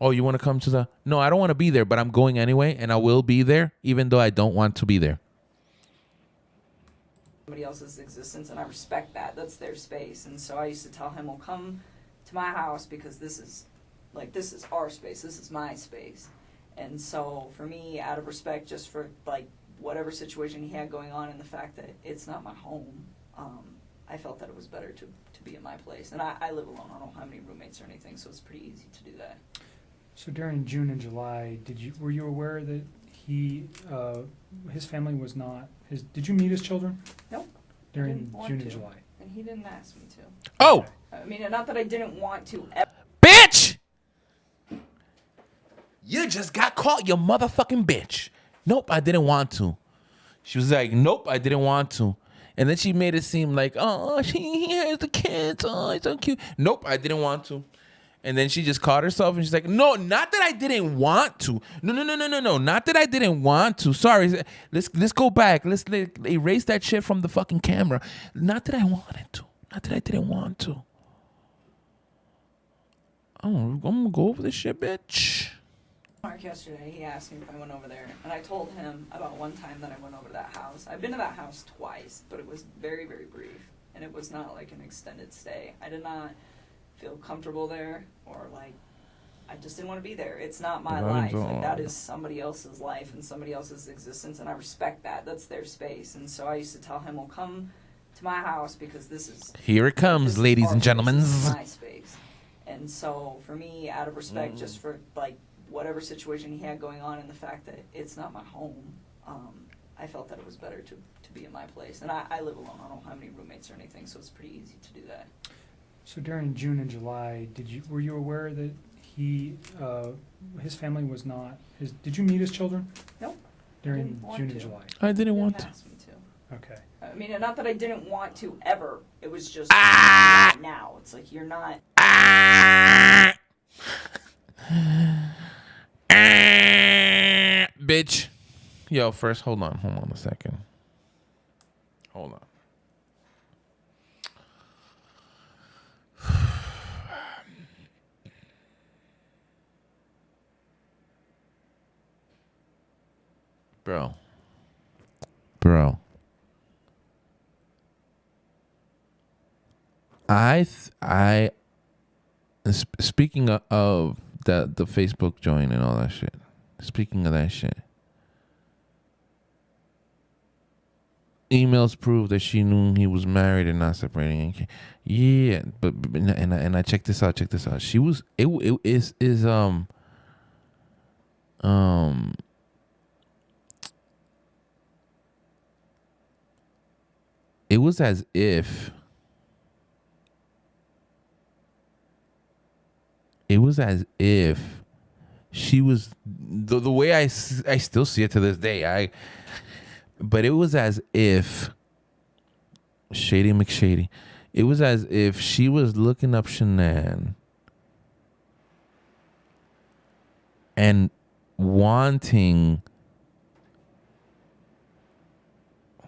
Oh, you want to come to the... No, I don't want to be there, but I'm going anyway, and I will be there, even though I don't want to be there. somebody else's existence, and I respect that. That's their space. And so I used to tell him, well, come to my house because this is our space. This is my space. And so for me, out of respect, just for like whatever situation he had going on and the fact that it's not my home, I felt that it was better to be in my place. And I live alone. I don't have any roommates or anything, so it's pretty easy to do that. So during June and July, were you aware that his family was not his? Did you meet his children? Nope. During didn't want June to. and July. And he didn't ask me to. Oh, I mean, not that I didn't want to. bitch! You just got caught, you motherfucking bitch. Nope, I didn't want to. She was like, nope, I didn't want to. And then she made it seem like, oh, he has the kids. Oh, he's so cute. Nope, I didn't want to. And then she just caught herself and she's like, no, not that I didn't want to. No. Not that I didn't want to. Sorry. Let's go back. Let's erase that shit from the fucking camera. Not that I wanted to. Not that I didn't want to. I'm going to go over this shit, bitch. Mark yesterday, he asked me if I went over there, and I told him about one time that I went over to that house. I've been to that house twice, but it was very, very brief, and it was not like an extended stay. I did not feel comfortable there, or like I just didn't want to be there. It's not my life. Like, that is somebody else's life and somebody else's existence, and I respect that. That's their space. And so I used to tell him, well, come to my house because this is... Here it comes, ladies and gentlemen. This is my space. And so for me, out of respect, just for like whatever situation he had going on and the fact that it's not my home, I felt that it was better to be in my place. And I live alone. I don't have any roommates or anything, so it's pretty easy to do that. So during June and July, were you aware that his family was not, did you meet his children? Nope. During Didn't want June and to. July? I didn't want to. Ask me to. Okay. I mean, not that I didn't want to ever. It was just now. It's like you're not. Bitch. Yo, first, hold on a second. Hold on. Bro. Speaking of the Facebook join and all that shit. Speaking of that shit. Emails prove that she knew he was married and not separating. Yeah, but and I check this out. She was it was as if she was the way I still see it to this day. But it was as if Shady McShady. It was as if she was looking up Shanann and wanting.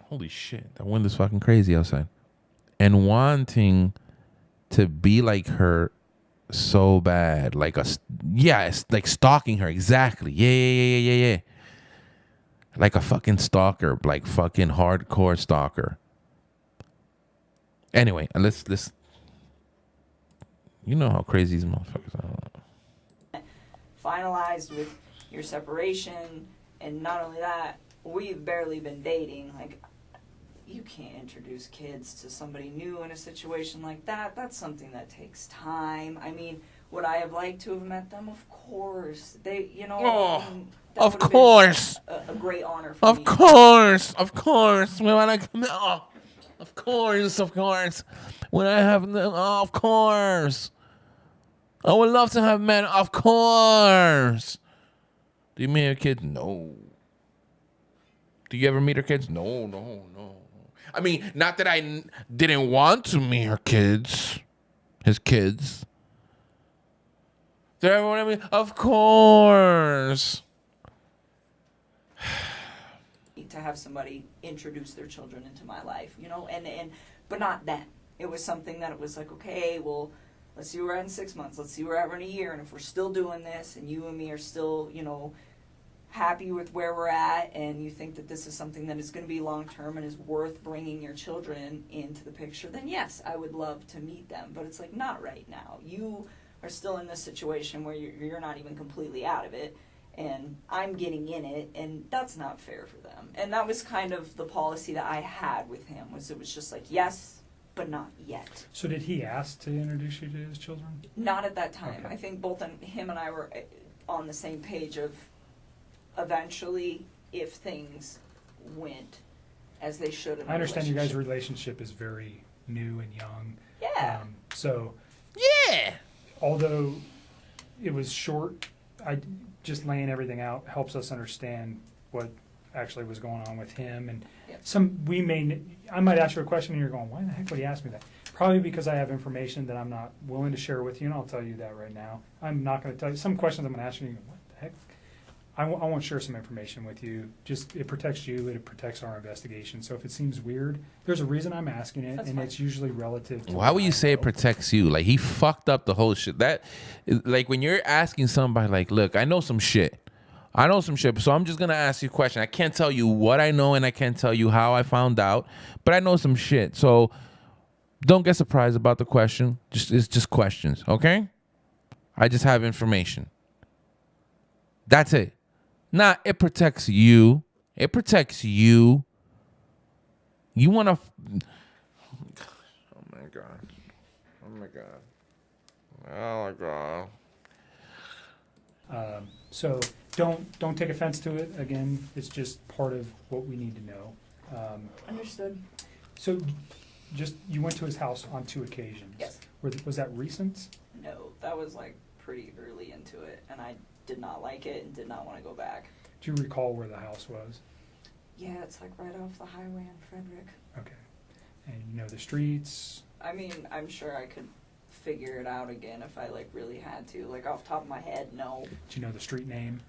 Holy shit! That wind is fucking crazy outside. And wanting to be like her so bad, it's like stalking her. Exactly. Yeah. Like a fucking stalker, like fucking hardcore stalker. Anyway, let's you know how crazy these motherfuckers are. Finalized with your separation, and not only that, we've barely been dating. Like, you can't introduce kids to somebody new in a situation like that. That's something that takes time. I mean, would I have liked to have met them? Of course. They, you know. Oh. I mean, that Of would have course. been a great honor for me. Of course. When I come, of course. When I have them, of course. I would love to have men. Of course. Do you meet her kids? No. Do you ever meet her kids? No. I mean, not that I didn't want to meet her kids. His kids. Do you ever want to meet? Of course. To have somebody introduce their children into my life, you know, and but not then. It was something that it was like, okay, well, let's see where we're at in 6 months, let's see where we're at in a year, and if we're still doing this, and you and me are still, you know, happy with where we're at, and you think that this is something that is going to be long term and is worth bringing your children into the picture, then yes, I would love to meet them. But it's like, not right now. You are still in this situation where you're not even completely out of it. And I'm getting in it, and that's not fair for them. And that was kind of the policy that I had with him, was it was just like, yes, but not yet. So did he ask to introduce you to his children? Not at that time. Okay. I think both him and I were on the same page of eventually, if things went as they should in I understand you guys' relationship. relationship is very new and young. Yeah. So Yeah. although it was short, just laying everything out helps us understand what actually was going on with him. And Yep. I might ask you a question and you're going, why the heck would he ask me that? Probably because I have information that I'm not willing to share with you, and I'll tell you that right now. I'm not going to tell you. Some questions I'm going to ask you, and you go, what the heck? I won't share some information with you. Just, it protects you, it protects our investigation. So if it seems weird, there's a reason I'm asking it, That's and fine. it's usually relative to Why would what you I say it know. protects you? Like, he fucked up the whole shit. That is, like, when you're asking somebody, like, look, I know some shit, so I'm just gonna ask you a question. I can't tell you what I know, and I can't tell you how I found out, but I know some shit. So don't get surprised about the question. It's just questions, okay? I just have information. That's it. Nah, it protects you. It protects you. You want to... Oh, my God. Oh, my God. Oh, my God. So don't take offense to it. Again, it's just part of what we need to know. Understood. So just, you went to his house on 2 occasions. Yes. Was that recent? No, that was like pretty early into it, and I did not like it and did not want to go back. Do you recall where the house was? Yeah, it's like right off the highway in Frederick. Okay. And you know the streets? I mean, I'm sure I could figure it out again if I like really had to. Like off the top of my head, no. Do you know the street name?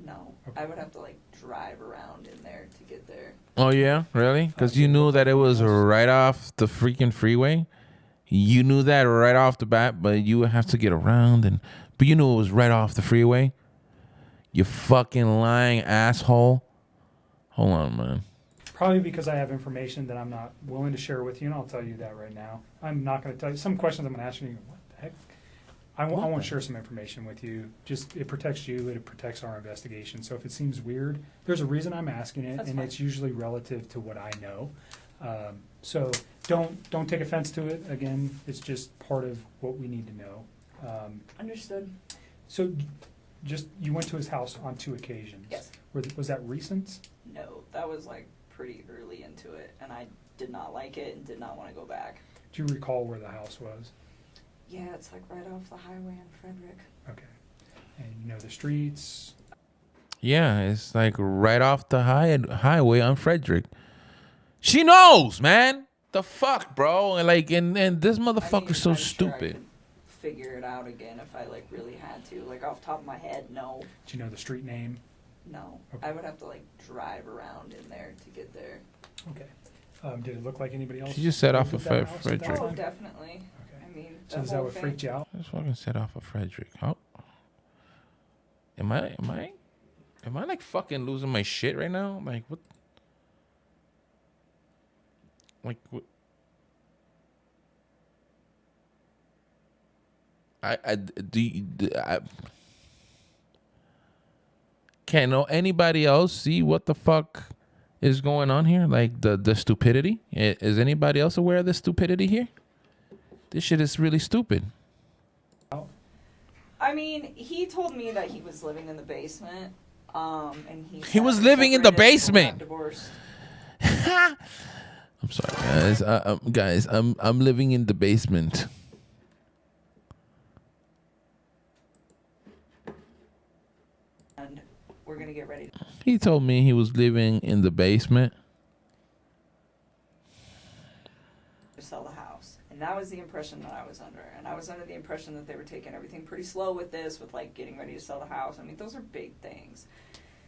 No. Okay. I would have to like drive around in there to get there. Oh yeah, really? Because you knew that it was right off the freaking freeway. You knew that right off the bat, but you would have to get around but you knew it was right off the freeway. You fucking lying asshole. Hold on, man. Probably because I have information that I'm not willing to share with you, and I'll tell you that right now. I'm not going to tell you some questions I'm going to ask you. What the heck? I want to share some information with you. Just it protects you. It protects our investigation. So if it seems weird, there's a reason I'm asking it, That's and fine. it's usually relative to what I know. So don't take offense to it. Again, it's just part of what we need to know. Understood. So just you went to his house on 2 occasions. Yes. Was that recent? No, that was like pretty early into it, and I did not like it and did not want to go back. Do you recall where the house was? Yeah, it's like right off the highway in Frederick. Okay. And you know the streets? Yeah, it's like right off the highway on Frederick. She knows, man. The fuck, bro. And this motherfucker's so I'm sure I stupid. could figure it out again if I like really had to. Like off the top of my head, no. Do you know the street name? No. Okay. I would have to like drive around in there to get there. Okay. Did it look like anybody else? She just set off lived of at that house at that Frederick. Oh, time? definitely. Okay. I mean, So the is that whole what thing. freaked you out? Just fucking set off of Frederick. Oh. Am I like fucking losing my shit right now? Like what? Like what? Can't know anybody else see what the fuck is going on here? Like the stupidity? Is anybody else aware of the stupidity here? This shit is really stupid. I mean, he told me that he was living in the basement. And He was living in the separated and got basement. Divorced. I'm sorry, guys. I'm living in the basement. And we're gonna get ready He told me he was living in the basement. to sell the house. And that was the impression that I was under. And I was under the impression that they were taking everything pretty slow with this, with like getting ready to sell the house. I mean, those are big things.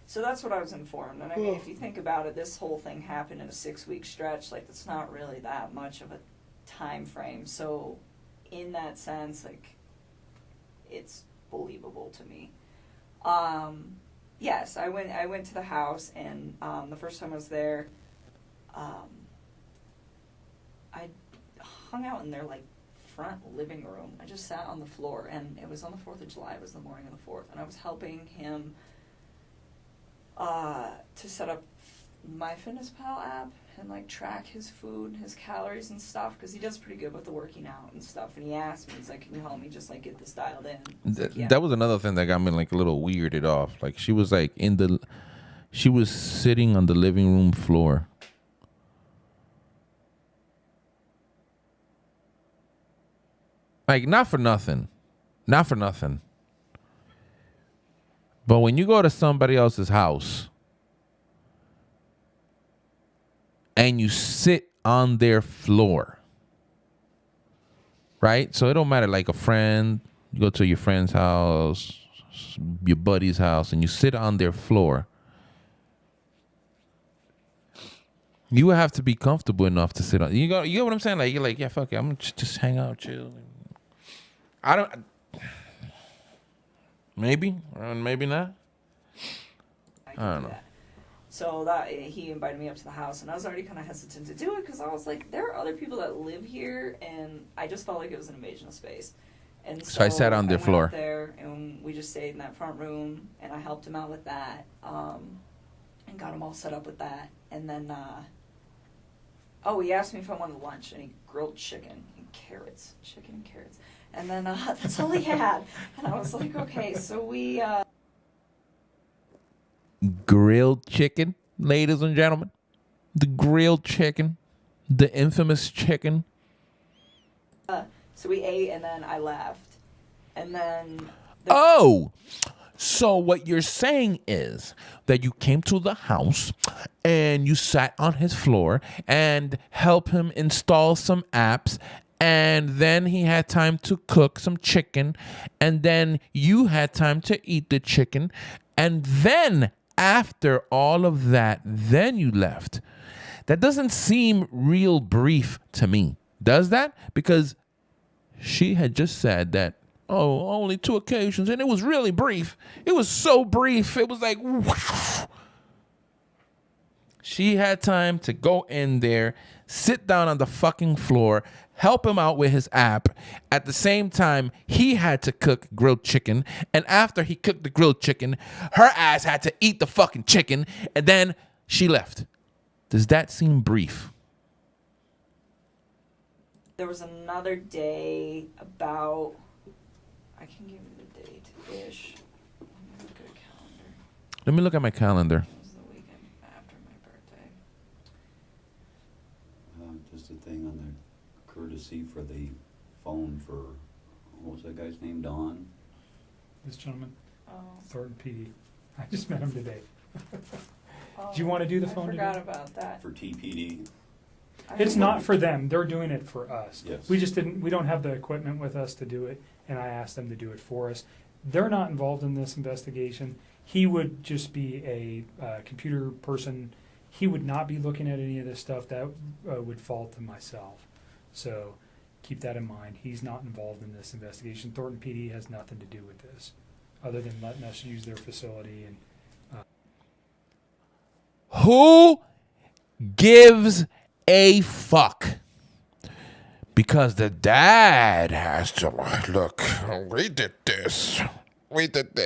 So that's what I was informed. And I mean, if you think about it, this whole thing happened in a 6-week stretch. Like, it's not really that much of a time frame. So in that sense, like, it's believable to me. Yes, I went to the house, and the first time I was there, I hung out in their like front living room. I just sat on the floor, and it was on the 4th of July. It was the morning of the 4th, and I was helping him to set up my MyFitnessPal app and like track his food, his calories and stuff, because he does pretty good with the working out and stuff. And he asked me, he's like, "Can you help me just like get this dialed in?" I was like, "Yeah." That was another thing that got me like a little weirded off. Like she was like she was sitting on the living room floor. Like not for nothing. But when you go to somebody else's house and you sit on their floor, right? So it don't matter, like a friend, you go to your friend's house, your buddy's house, and you sit on their floor. You have to be comfortable enough to sit on. You get what I'm saying? Like you're like, yeah, fuck it, I'm gonna just hang out, chill. Maybe, or maybe not. I don't know. that. So that he invited me up to the house, and I was already kind of hesitant to do it because I was like, there are other people that live here, and I just felt like it was an invasion of space. And So I sat on their went floor. up there, and we just stayed in that front room, and I helped him out with that, and got him all set up with that. And then, he asked me if I wanted lunch, and he grilled chicken and carrots. And then that's all he had. And I was like, okay, so we... Grilled chicken, ladies and gentlemen. The grilled chicken. The infamous chicken. So we ate, and then I left. And then... Oh! So what you're saying is that you came to the house and you sat on his floor and helped him install some apps, and then he had time to cook some chicken, and then you had time to eat the chicken, and then after all of that, then you left. That doesn't seem real brief to me. Does that? Because she had just said that, oh, only 2 occasions, and it was really brief. It was so brief. It was like, wow. She had time to go in there, sit down on the fucking floor, help him out with his app. At the same time, he had to cook grilled chicken, and after he cooked the grilled chicken, her ass had to eat the fucking chicken, and then she left. Does that seem brief? There was another day about... I can give you the date-ish. Let me look at a calendar. Let me look at my calendar. It was the weekend after my birthday. Just a thing on the courtesy for the phone for, what was that guy's name, Don? This gentleman, Oh. Thornton PD. I just met him today. Oh, Do you want to do the phone I forgot today? about that. For TPD? It's not for them. They're doing it for us. Yes. We don't have the equipment with us to do it, and I asked them to do it for us. They're not involved in this investigation. He would just be a computer person. He would not be looking at any of this stuff. That would fall to myself. So keep that in mind. He's not involved in this investigation. Thornton PD has nothing to do with this, other than letting us use their facility. And Who gives a fuck? Because the dad has to, look, we did this.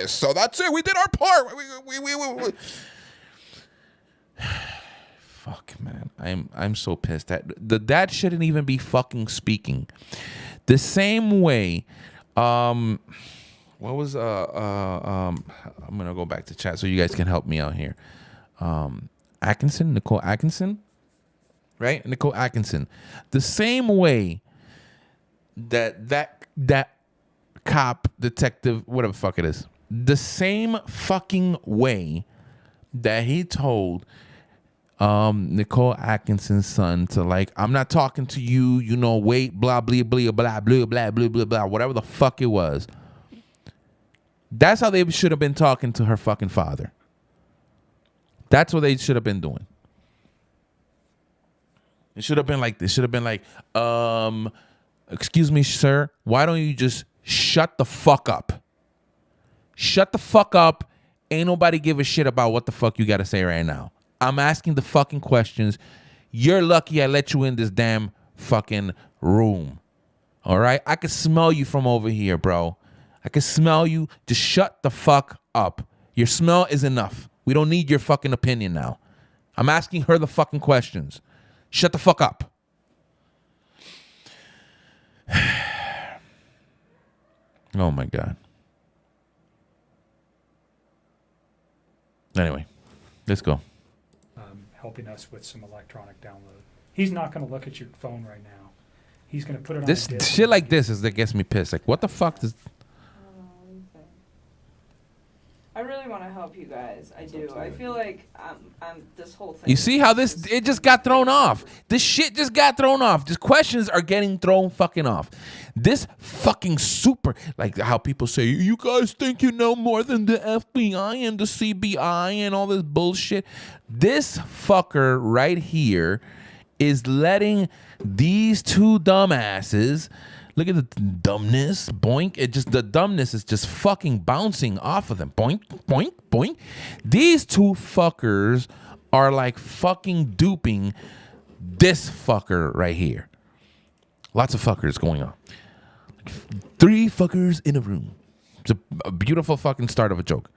So that's it. We did our part. We. Fuck, man. I'm so pissed. That the dad shouldn't even be fucking speaking. The same way, what was I'm gonna go back to chat so you guys can help me out here. Nicole Atkinson, right? Nicole Atkinson. The same way that cop, detective, whatever the fuck it is, the same fucking way that he told Nicole Atkinson's son to, like, I'm not talking to you, you know, wait, blah, blah, blah, blah, blah, blah, blah, blah, blah, whatever the fuck it was. That's how they should have been talking to her fucking father. That's what they should have been doing. It should have been like this. Should have been like, excuse me, sir, why don't you just shut the fuck up? Shut the fuck up. Ain't nobody give a shit about what the fuck you got to say right now. I'm asking the fucking questions. You're lucky I let you in this damn fucking room. All right? I can smell you from over here, bro. I can smell you. Just shut the fuck up. Your smell is enough. We don't need your fucking opinion now. I'm asking her the fucking questions. Shut the fuck up. Oh my God. Anyway, let's go. helping us with some electronic download. He's not going to look at your phone right now. He's going to put it on This a disk shit like this is that gets me pissed. Like, what the fuck does... I really want to help you guys. I do. I feel like I'm this whole thing. You see how this, it just got thrown off. This shit just got thrown off. These questions are getting thrown fucking off. This fucking super, like how people say, you guys think you know more than the FBI and the CBI and all this bullshit. This fucker right here is letting these two dumbasses, look at the dumbness, boink. It just, the dumbness is just fucking bouncing off of them. Boink, boink, boink. These two fuckers are like fucking duping this fucker right here. Lots of fuckers going on. Three fuckers in a room. It's a beautiful fucking start of a joke.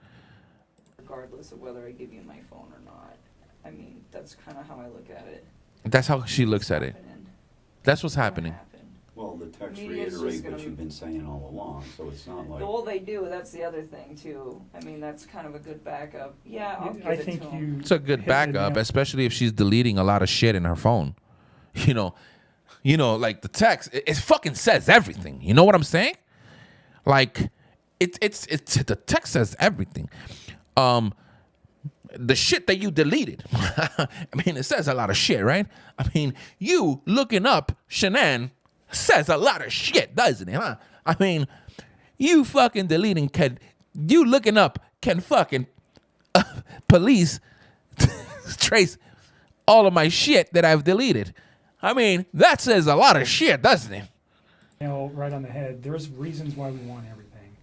Regardless of whether I give you my phone or not. I mean, that's kind of how I look at it. That's how she looks at it. Happening. That's what's Gonna happening. happen. Well, the text Media's just reiterate gonna- what you've been saying all along, so it's not like. Well, they do. That's the other thing too. I mean, that's kind of a good backup. Yeah, I'll give I it think to 'em. you. It's a good hit the nail. backup, especially if she's deleting a lot of shit in her phone. You know, You know, like the text, it fucking says everything. You know what I'm saying? Like, it's the text says everything. The shit that you deleted. I mean, it says a lot of shit, right? I mean, you looking up Shanann says a lot of shit, doesn't it, huh? I mean, you fucking deleting you looking up can fucking police trace all of my shit that I've deleted. I mean, that says a lot of shit, doesn't it? Right on the head. There's reasons why we want everything.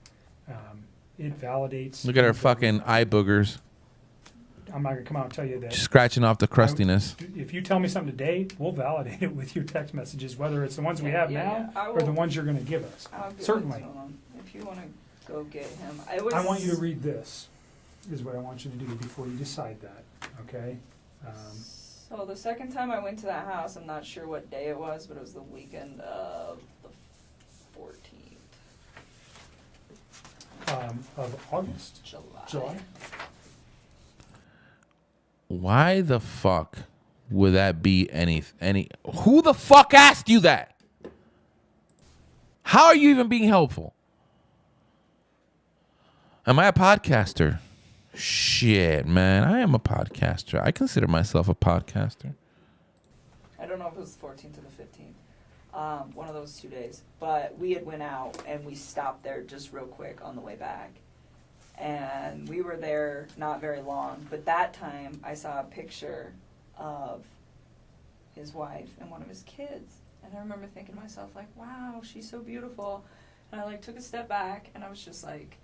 It validates. Look at her fucking eye boogers. I'm not gonna come out and tell you that. Scratching off the crustiness. If you tell me something today, we'll validate it with your text messages, whether it's the ones we have now or the ones you're gonna give us. Certainly. If you want to go get him, I want you to read this. Is what I want you to do before you decide that. Okay. So the second time I went to that house, I'm not sure what day it was, but it was the weekend of the 14th. Of August. July. Why the fuck would that be any? Who the fuck asked you that? How are you even being helpful? Am I a podcaster? Shit, man. I am a podcaster. I consider myself a podcaster. I don't know if it was the 14th or the 15th. One of those 2 days. But we had went out and we stopped there just real quick on the way back. And we were there not very long. But that time I saw a picture of his wife and one of his kids. And I remember thinking to myself, like, wow, she's so beautiful. And I, like, took a step back and I was just like,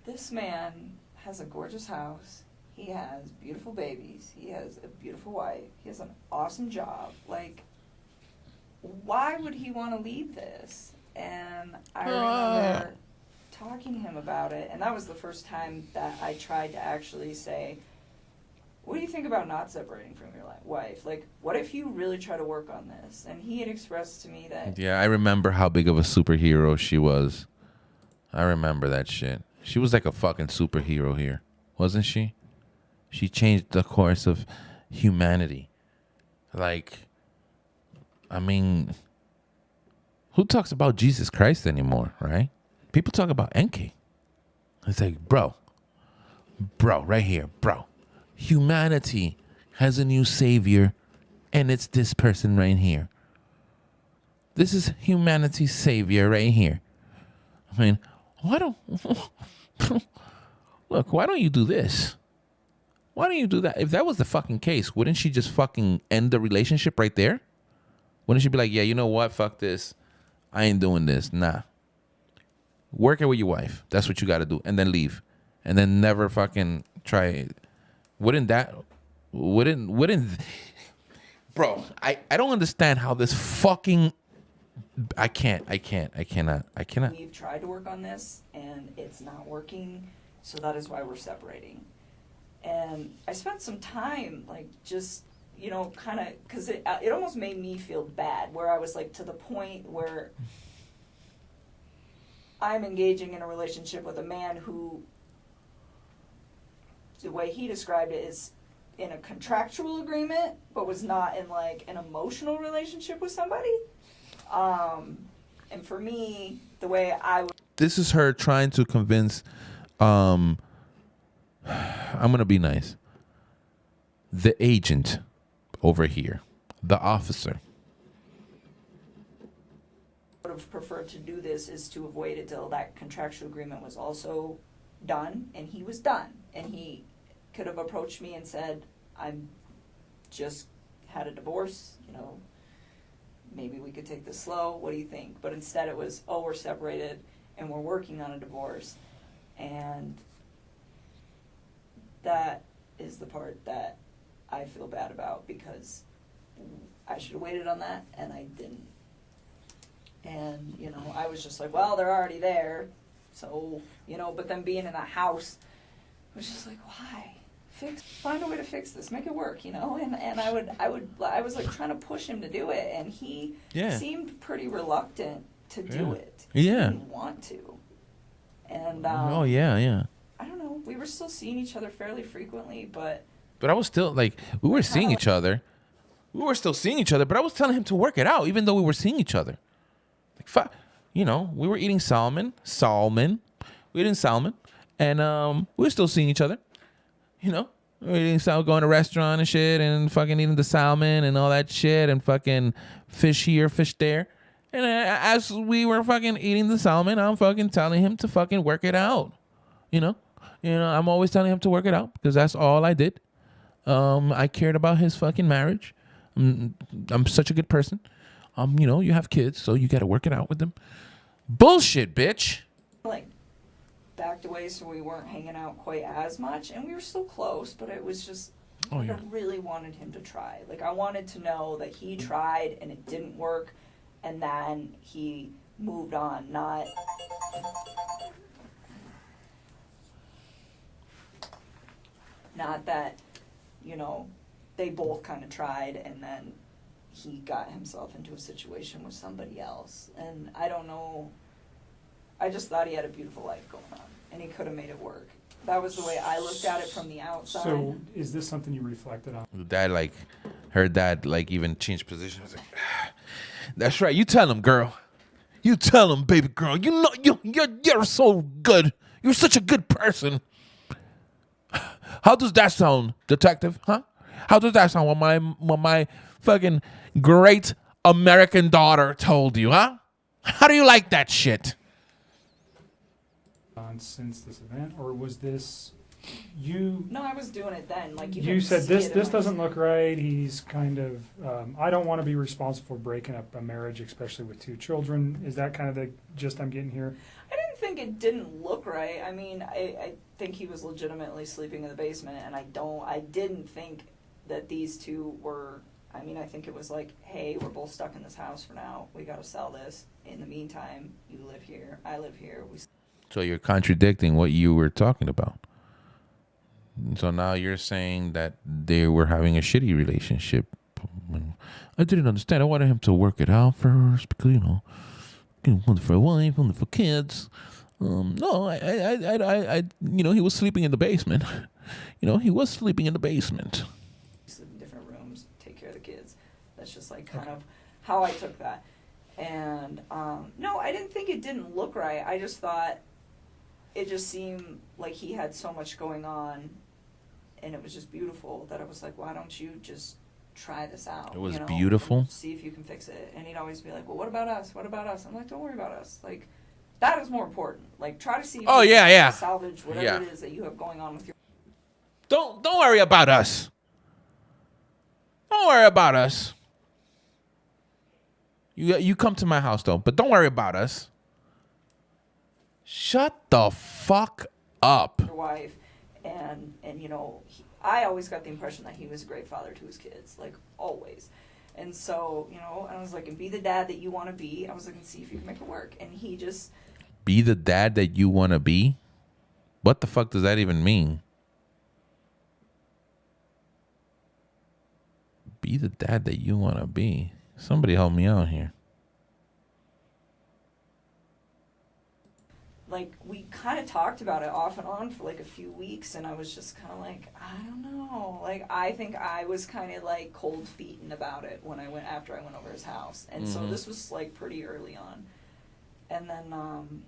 this man has a gorgeous house. He has beautiful babies. He has a beautiful wife. He has an awesome job. Like, why would he want to leave this? And I remember talking to him about it, and that was the first time that I tried to actually say, what do you think about not separating from your wife? Like, what if you really try to work on this? And he had expressed to me that... Yeah, I remember how big of a superhero she was. I remember that shit. She was like a fucking superhero here, wasn't she? She changed the course of humanity. Like, I mean, who talks about Jesus Christ anymore, right? People talk about Enki. It's like, bro, right here, bro. Humanity has a new savior, and it's this person right here. This is humanity's savior right here. I mean, why don't you do this? Why don't you do that? If that was the fucking case, wouldn't she just fucking end the relationship right there? Wouldn't she be like, yeah, you know what? Fuck this. I ain't doing this. Nah. Work it with your wife. That's what you got to do. And then leave. And then never fucking try it. Wouldn't bro, I don't understand how this fucking, I cannot. We've tried to work on this, and it's not working, so that is why we're separating. And I spent some time, like, just, you know, kind of, because it almost made me feel bad, where I was, like, to the point where I'm engaging in a relationship with a man who, the way he described it, is in a contractual agreement, but was not in, like, an emotional relationship with somebody. And for me, the way I would... This is her trying to convince, I'm going to be nice, the agent over here, the officer. would have preferred to do this is to avoid it till that contractual agreement was also done, and he was done. And he could have approached me and said, I'm just had a divorce, you know, maybe we could take this slow, what do you think? But instead it was, oh, we're separated and we're working on a divorce. And that is the part that I feel bad about, because I should have waited on that and I didn't. And, you know, I was just like, well, they're already there. So, you know, but then being in a house, I was just like, why? Find a way to fix this, make it work, you know? And I was like trying to push him to do it, and he seemed pretty reluctant to do it. He didn't want to. And, oh, yeah. I don't know. We were still seeing each other fairly frequently, but I was still, like, we were seeing each other. We were still seeing each other, but I was telling him to work it out, even though we were seeing each other. Like, you know, we were eating salmon. We were eating salmon, and we were still seeing each other. You know, we were eating salmon, going to a restaurant and shit, and fucking eating the salmon and all that shit, and fucking fish here, fish there. And as we were fucking eating the salmon, I'm fucking telling him to fucking work it out. You know, I'm always telling him to work it out because that's all I did. I cared about his fucking marriage. I'm such a good person. You know, you have kids, so you got to work it out with them. Bullshit, bitch. Like, backed away so we weren't hanging out quite as much, and we were still close, but it was just, I really wanted him to try. Like, I wanted to know that he tried and it didn't work, and then he moved on, not that, you know, they both kind of tried and then he got himself into a situation with somebody else. And I don't know, I just thought he had a beautiful life going on and he could have made it work. That was the way I looked at it from the outside. So is this something you reflected on? Dad, like, her dad, like, even changed position. I was like, that's right. You tell him, girl. You tell him, baby girl. You know, you're so good. You're such a good person. How does that sound, detective? Huh? How does that sound when my fucking great American daughter told you, huh? How do you like that shit? Since this event, or was this you? No, I was doing it then. Like You said this doesn't look right. He's kind of. I don't want to be responsible for breaking up a marriage, especially with 2 children. Is that kind of the gist I'm getting here? I didn't think it didn't look right. I mean, I think he was legitimately sleeping in the basement, and I didn't think that these two were. I mean, I think it was like, hey, we're both stuck in this house for now. We got to sell this. In the meantime, you live here, I live here. So you're contradicting what you were talking about. So now you're saying that they were having a shitty relationship. I didn't understand. I wanted him to work it out first because, you know, wonderful wife, wonderful kids. No, I, you know, he was sleeping in the basement. You know, he was sleeping in the basement. Sleep in different rooms, take care of the kids. That's just like kind of how I took that. And no, I didn't think it didn't look right. I just thought it just seemed like he had so much going on, and it was just beautiful that I was like, why don't you just try this out? It was, you know, beautiful. See if you can fix it. And he'd always be like, well, what about us? What about us? I'm like, don't worry about us. Like, that is more important. Like, try to see if you can salvage whatever it is that you have going on with your. Don't worry about us. Don't worry about us. You come to my house though, but don't worry about us. Shut the fuck up. Your wife, and you know, I always got the impression that he was a great father to his kids, like always. And so, you know, I was like, and be the dad that you want to be. I was like, and see if you can make it work. And he just be the dad that you want to be. What the fuck does that even mean? Be the dad that you want to be. Somebody help me out here. Like, we kind of talked about it off and on for like a few weeks, and I was just kind of like, I don't know. Like, I think I was kind of like cold feeting about it when after I went over his house. And so this was like pretty early on. And then,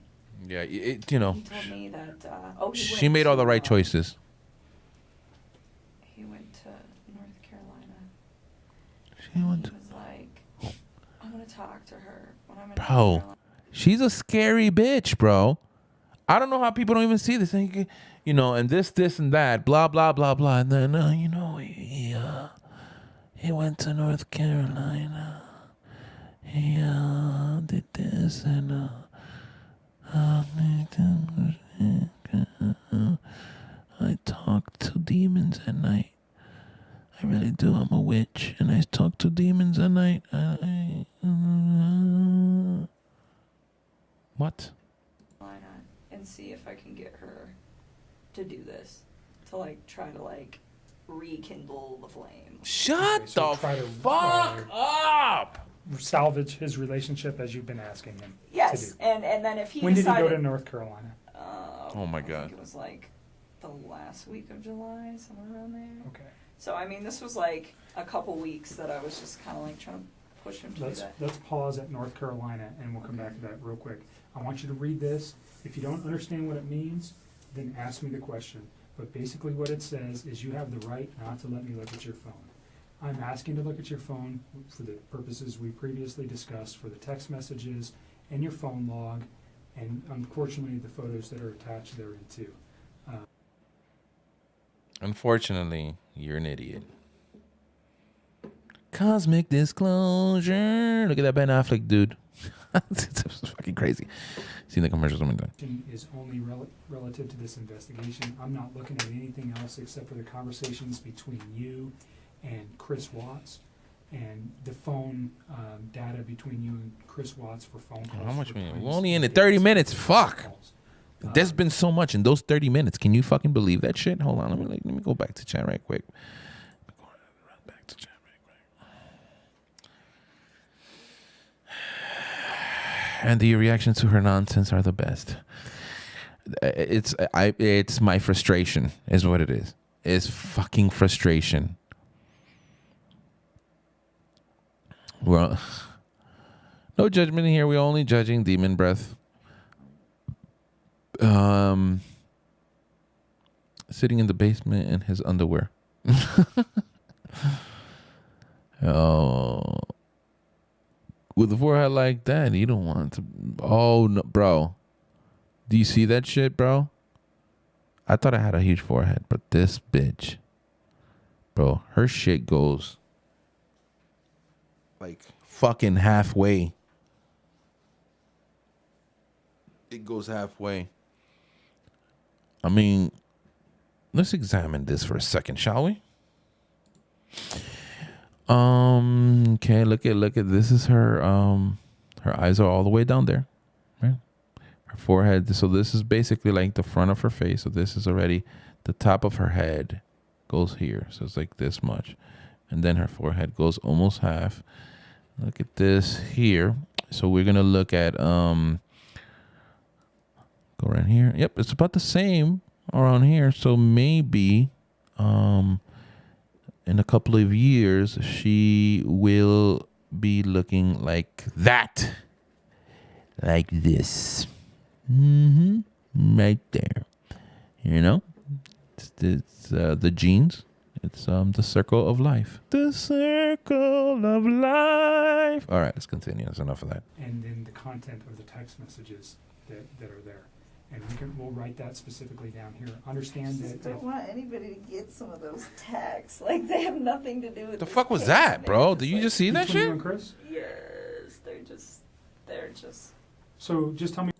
yeah, you know, he told me that, she made all the right choices. He went to North Carolina. He was like, I'm going to talk to her when I'm in North Bro, Carolina. She's a scary bitch, bro. I don't know how people don't even see this. You know, and this, and that, blah, blah, blah, blah. And then, you know, he went to North Carolina. He did this and I talk to demons at night. I really do. I'm a witch, and I talk to demons at night. What? And see if I can get her to do this, to like try to like rekindle the flame. Shut So the try to, fuck up! salvage his relationship as you've been asking him Yes, to do. and then if he When decided, did he go to North Carolina? Oh my I God. think it was like the last week of July, somewhere around there. Okay. So, I mean, this was like a couple weeks that I was just kind of like trying to push him to do that. Let's pause at North Carolina, and we'll come back to that real quick. I want you to read this. If you don't understand what it means, then ask me the question. But basically what it says is you have the right not to let me look at your phone. I'm asking to look at your phone for the purposes we previously discussed, for the text messages and your phone log, and unfortunately the photos that are attached therein too. Unfortunately, you're an idiot. Cosmic disclosure. Look at that Ben Affleck dude. It's fucking crazy. Seen the commercials so many times. Is only relative to this investigation. I'm not looking at anything else except for the conversations between you and Chris Watts and the phone data between you and Chris Watts for phone calls. How much for we times We're only in and it 30 dates minutes. for phone Fuck. calls. There's been so much in those 30 minutes. Can you fucking believe that shit? Hold on. Let me go back to chat right quick. Back to chat right quick. And the reactions to her nonsense are the best. It's my frustration is what it is. It's fucking frustration. Well, no judgment here. We're only judging demon breath. Sitting in the basement in his underwear. Oh, with a forehead like that, you don't want to. Oh no, bro. Do you see that shit, bro? I thought I had a huge forehead, but this bitch, bro, her shit goes like fucking halfway. It goes halfway. I mean, let's examine this for a second, shall we? Okay, look at this is her her eyes are all the way down there, right? Her forehead. So this is basically like the front of her face. So this is already the top of her head goes here. So it's like this much. And then her forehead goes almost half. Look at this here. So we're gonna look at go right here. Yep, it's about the same around here. So maybe in a couple of years she will be looking like that. Like this. Right there. You know? It's the genes. It's the circle of life. The circle of life. All right, let's continue. That's enough of that. And then the content of the text messages that are there. And we'll write that specifically down here. Understand Just that don't want anybody to get some of those texts. Like, they have nothing to do with The this fuck was case, that, and bro? they're Did you like, just see that between you shit? and Chris. Yes, they're just. So just tell me,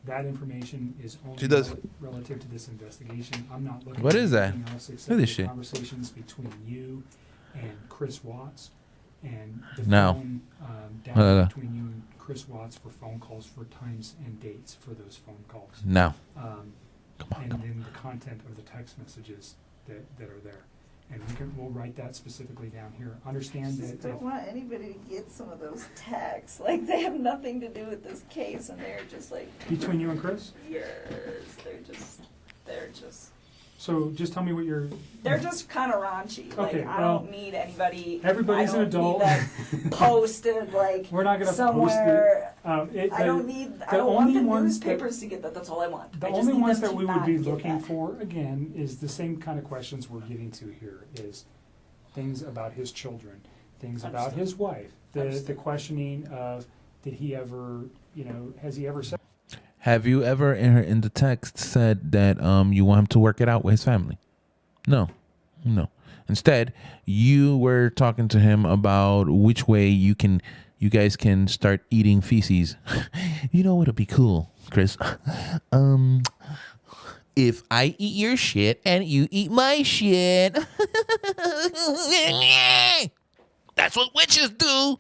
that information is only She does. relative to this investigation. I'm not looking What at is that? anything else except Look at for this the shit. conversations between you and Chris Watts and the No. phone No. data between you and Chris Watts for phone calls for times and dates for those phone calls. No. Um, Come on, and come on. then the content of the text messages that are there. And we'll write that specifically down here. Understand Just that don't want anybody to get some of those texts. Like, they have nothing to do with this case, and they're just like. between you and Chris. Yes, they're just. So just tell me what you're. They're just kind of raunchy. Like, Okay, I well, don't need anybody. everybody's I an don't adult. Need that posted like We're not gonna somewhere. post it. I don't need. I the don't want only the ones that- newspapers to get that. That's all I want. The I just only need ones them that to we would not be get looking that. for, again, is the same kind of questions we're getting to here, is things about his children, things about Understood. his wife, the Understood. questioning of, did he ever, has he ever said? Have you ever in the text said that you want him to work it out with his family? No. Instead, you were talking to him about which way you guys can start eating feces. You know what'll be cool, Chris? If I eat your shit and you eat my shit. That's what witches do.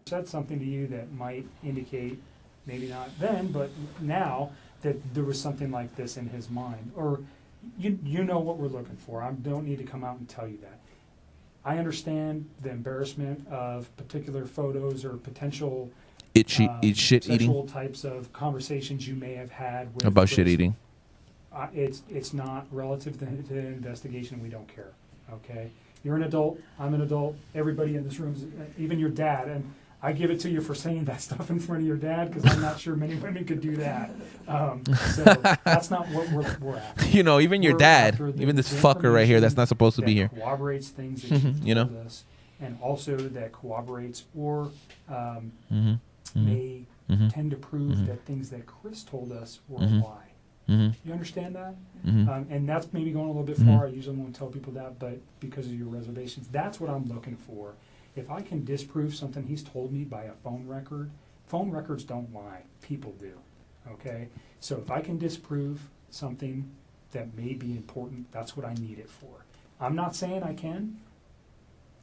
Said something to you that might indicate, maybe not then, but now, that there was something like this in his mind, or you know what we're looking for. I don't need to come out and tell you that. I understand the embarrassment of particular photos or potential Eat shit sexual eating. types of conversations you may have had with About shit Chris. eating. It's not relative to the investigation. We don't care. okay? You're an adult, I'm an adult, everybody in this room, even your dad, and I give it to you for saying that stuff in front of your dad, because I'm not sure many women could do that. So that's not what we're after. You know, even your We're dad, after the even this fucker right here that's not supposed to be here. that corroborates things that you've You know? told us, and also that corroborates or Mm-hmm. may Mm-hmm. tend to prove Mhm. that things that Chris told us were Mhm. a lie. Mm-hmm. You understand that? Mm-hmm. And that's maybe going a little bit Mhm. far. I usually won't tell people that, but because of your reservations, that's what I'm looking for. If I can disprove something he's told me by a phone records don't lie. People do. Okay? So if I can disprove something that may be important, that's what I need it for. I'm not saying I can.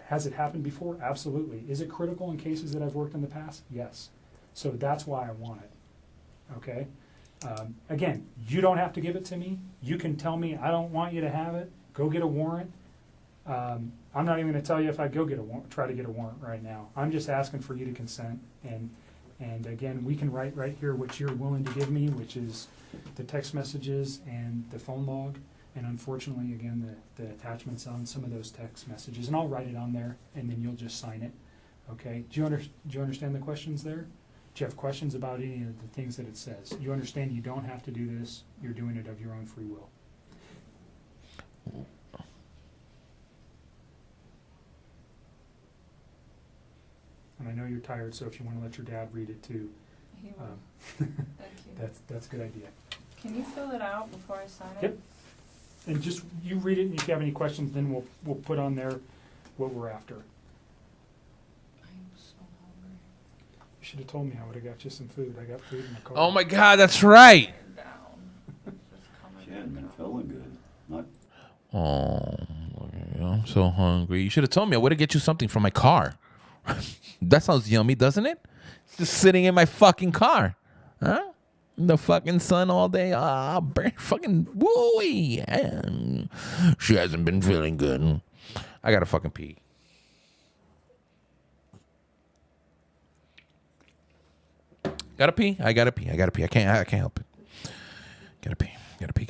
Has it happened before? Absolutely. Is it critical in cases that I've worked in the past? Yes. So that's why I want it. Okay? Again, you don't have to give it to me. You can tell me I don't want you to have it. Go get a warrant. I'm not even going to tell you if I go get a warrant, try to get a warrant right now. I'm just asking for you to consent. And again, we can write right here what you're willing to give me, which is the text messages and the phone log. And unfortunately, again, the attachments on some of those text messages. And I'll write it on there, and then you'll just sign it. Okay? Do you understand the questions there? Do you have questions about any of the things that it says? You understand you don't have to do this. You're doing it of your own free will. And I know you're tired, so if you want to let your dad read it too, He will. um, Thank you. that's a good idea. Can you fill it out before I sign it? Yep. And just, you read it, and if you have any questions, then we'll put on there what we're after. I'm so hungry. You should have told me. I would have got you some food. I got food in my car. Oh my God, that's right. Down. Just coming She hadn't been down. feeling good. Not Oh, I'm so hungry. You should have told me. I would have get you something from my car. That sounds yummy, doesn't it? It's just sitting in my fucking car. Huh? In the fucking sun all day. Fucking wooey. She hasn't been feeling good. I gotta fucking pee. Gotta pee. I gotta pee. I can't help it. Gotta pee. Gotta pee.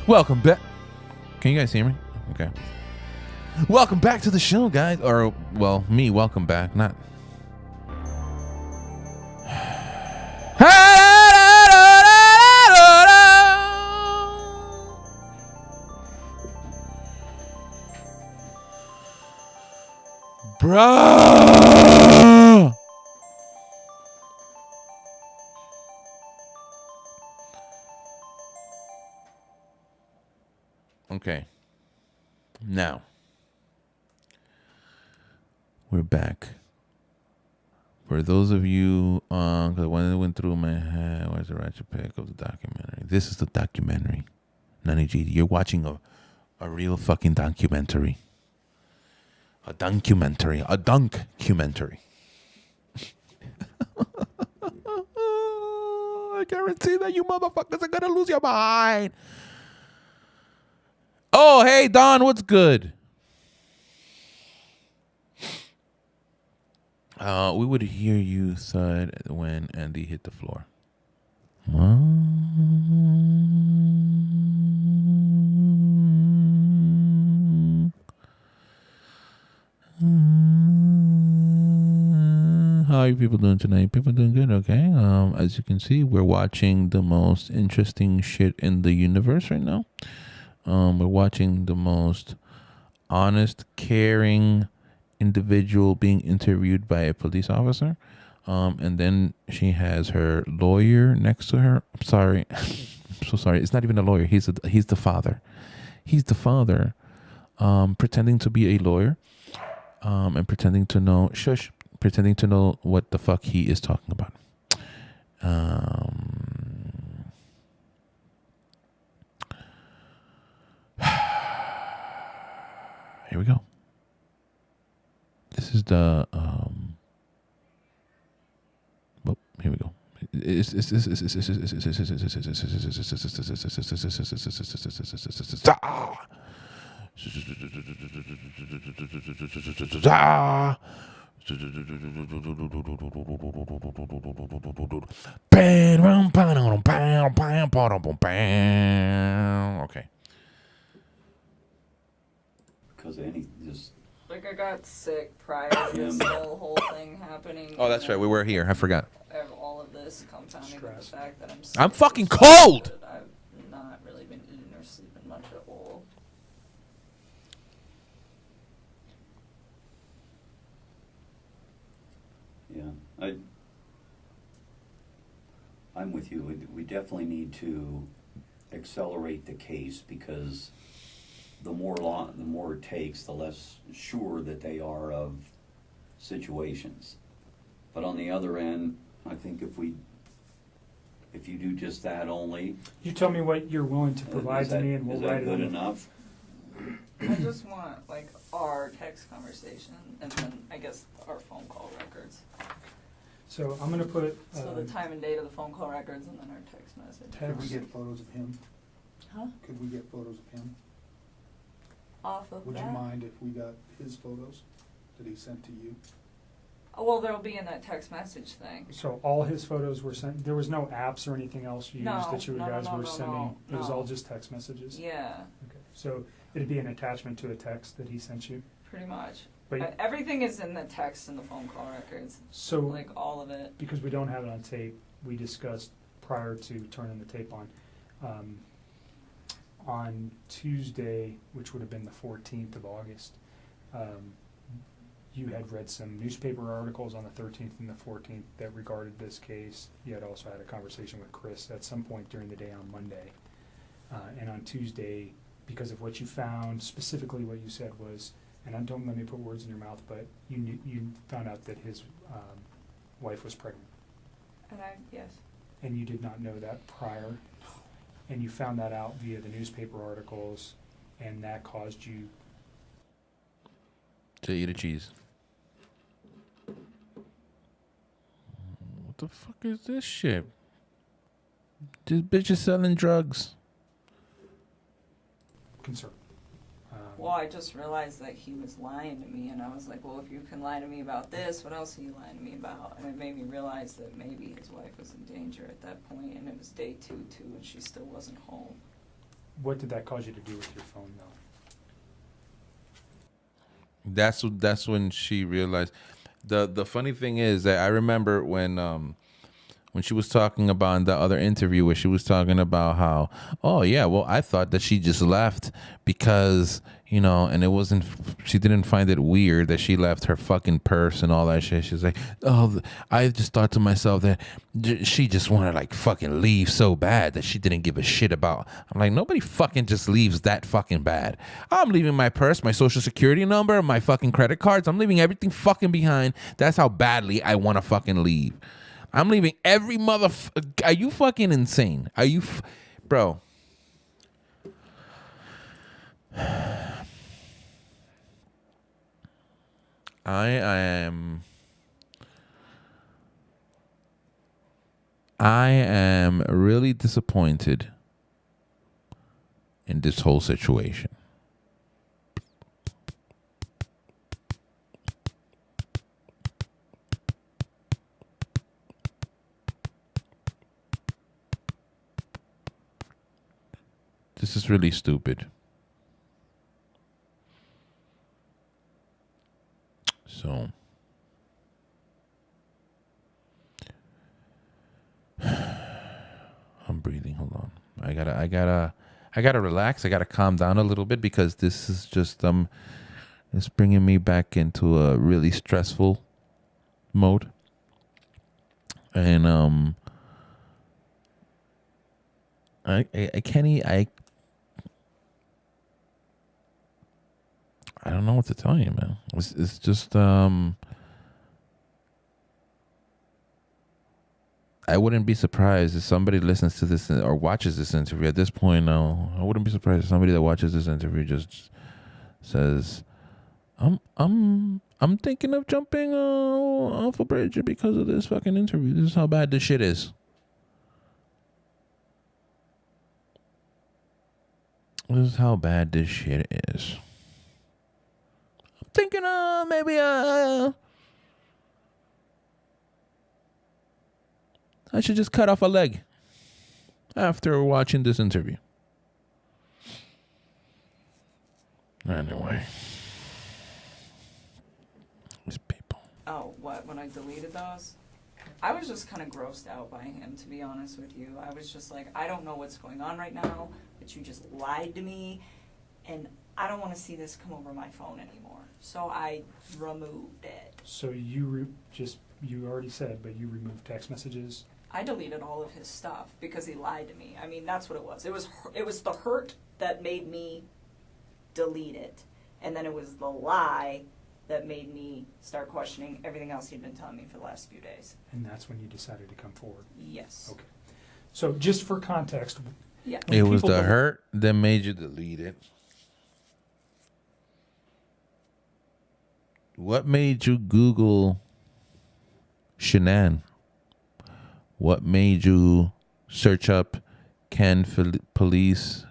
Welcome back. Can you guys hear me? Okay. Welcome back to the show, guys. Or, well, me, welcome back. Not. Bruh! Okay. Now, we're back. For those of you, because when it went through my head, where's the ratchet pick of the documentary? This is the documentary. Nani G, you're watching a real fucking documentary. A dunkumentary. A dunkumentary. I guarantee that you motherfuckers are gonna lose your mind. Oh, hey, Don, what's good? We would hear you thud when Andy hit the floor. How are you people doing tonight? People doing good, okay? As you can see, we're watching the most interesting shit in the universe right now. We're watching the most honest, caring individual being interviewed by a police officer. And then she has her lawyer next to her. I'm sorry. I'm so sorry. It's not even a lawyer. He's the father. He's the father, pretending to be a lawyer, and pretending to know what the fuck he is talking about. Here we go. This is the well, here we go. Okay. Because any just Like, I got sick prior to this whole thing happening. Oh, that's right. We were here. I forgot. All of this compounding with the fact that I'm sick. I'm fucking cold! I've not really been eating or sleeping much at all. yeah, I'm with you. We definitely need to accelerate the case because the more it takes, the less sure that they are of situations. But on the other end, I think if you do just that only, You tell me what you're willing to provide to me, and we'll write it Is that good in. enough? I just want, like, our text conversation and then, I guess, our phone call records. So I'm gonna put. So the time and date of the phone call records and then our text message. Could we get photos of him? Huh? Could we get photos of him? Off of Would that? you mind if we got his photos that he sent to you? Oh, well, there'll be in that text message thing. So all his photos were sent. There was no apps or anything else used No, that you no, guys no, were no, sending. It was no. all just text messages. Yeah, Okay. So it'd be an attachment to a text that he sent you. pretty much. But Everything is in the text and the phone call records. so Like, all of it. because we don't have it on tape, we discussed prior to turning the tape on Tuesday, which would have been the 14th of August. You had read some newspaper articles on the 13th and the 14th that regarded this case. You had also had a conversation with Chris at some point during the day on Monday. And on Tuesday, because of what you found, specifically what you said was, and don't let me put words in your mouth, but you found out that his wife was pregnant. And yes. And you did not know that prior. And you found that out via the newspaper articles, and that caused you To eat a cheese. What the fuck is this shit? This bitch is selling drugs. concern. Well, I just realized that he was lying to me, and I was like, well, if you can lie to me about this, what else are you lying to me about? And it made me realize that maybe his wife was in danger at that point, and it was day 2 too, and she still wasn't home. What did that cause you to do with your phone, though? That's when she realized. The funny thing is that I remember when she was talking about in the other interview where she was talking about how, oh yeah, well, I thought that she just left because, you know, and it wasn't, she didn't find it weird that she left her fucking purse and all that shit. She was like, oh, I just thought to myself that she just wanted to like fucking leave so bad that she didn't give a shit about. I'm like, nobody fucking just leaves that fucking bad. I'm leaving my purse, my social security number, my fucking credit cards. I'm leaving everything fucking behind. That's how badly I want to fucking leave. I'm leaving every Are you fucking insane? Are you, bro? I am really disappointed in this whole situation. This is really stupid. So I'm breathing. Hold on. I gotta relax. I gotta calm down a little bit because this is just it's bringing me back into a really stressful mode. And I can't. I don't know what to tell you, man. It's just I wouldn't be surprised if somebody listens to this or watches this interview at this point. No, I wouldn't be surprised if somebody that watches this interview just says, I'm thinking of jumping off a bridge because of this fucking interview. This is how bad this shit is. This is how bad this shit is. I'm thinking maybe I should just cut off a leg after watching this interview. Anyway. These people. Oh, what? When I deleted those? I was just kind of grossed out by him, to be honest with you. I was just like, I don't know what's going on right now, but you just lied to me, and I don't want to see this come over my phone anymore. So I removed it. So you already said, but you removed text messages? I deleted all of his stuff because he lied to me. I mean, that's what it was. It was the hurt that made me delete it, and then it was the lie that made me start questioning everything else he'd been telling me for the last few days. And that's when you decided to come forward? Yes. Okay. So just for context. Yeah. It was the hurt that made you delete it. What made you Google Shanann? What made you search up police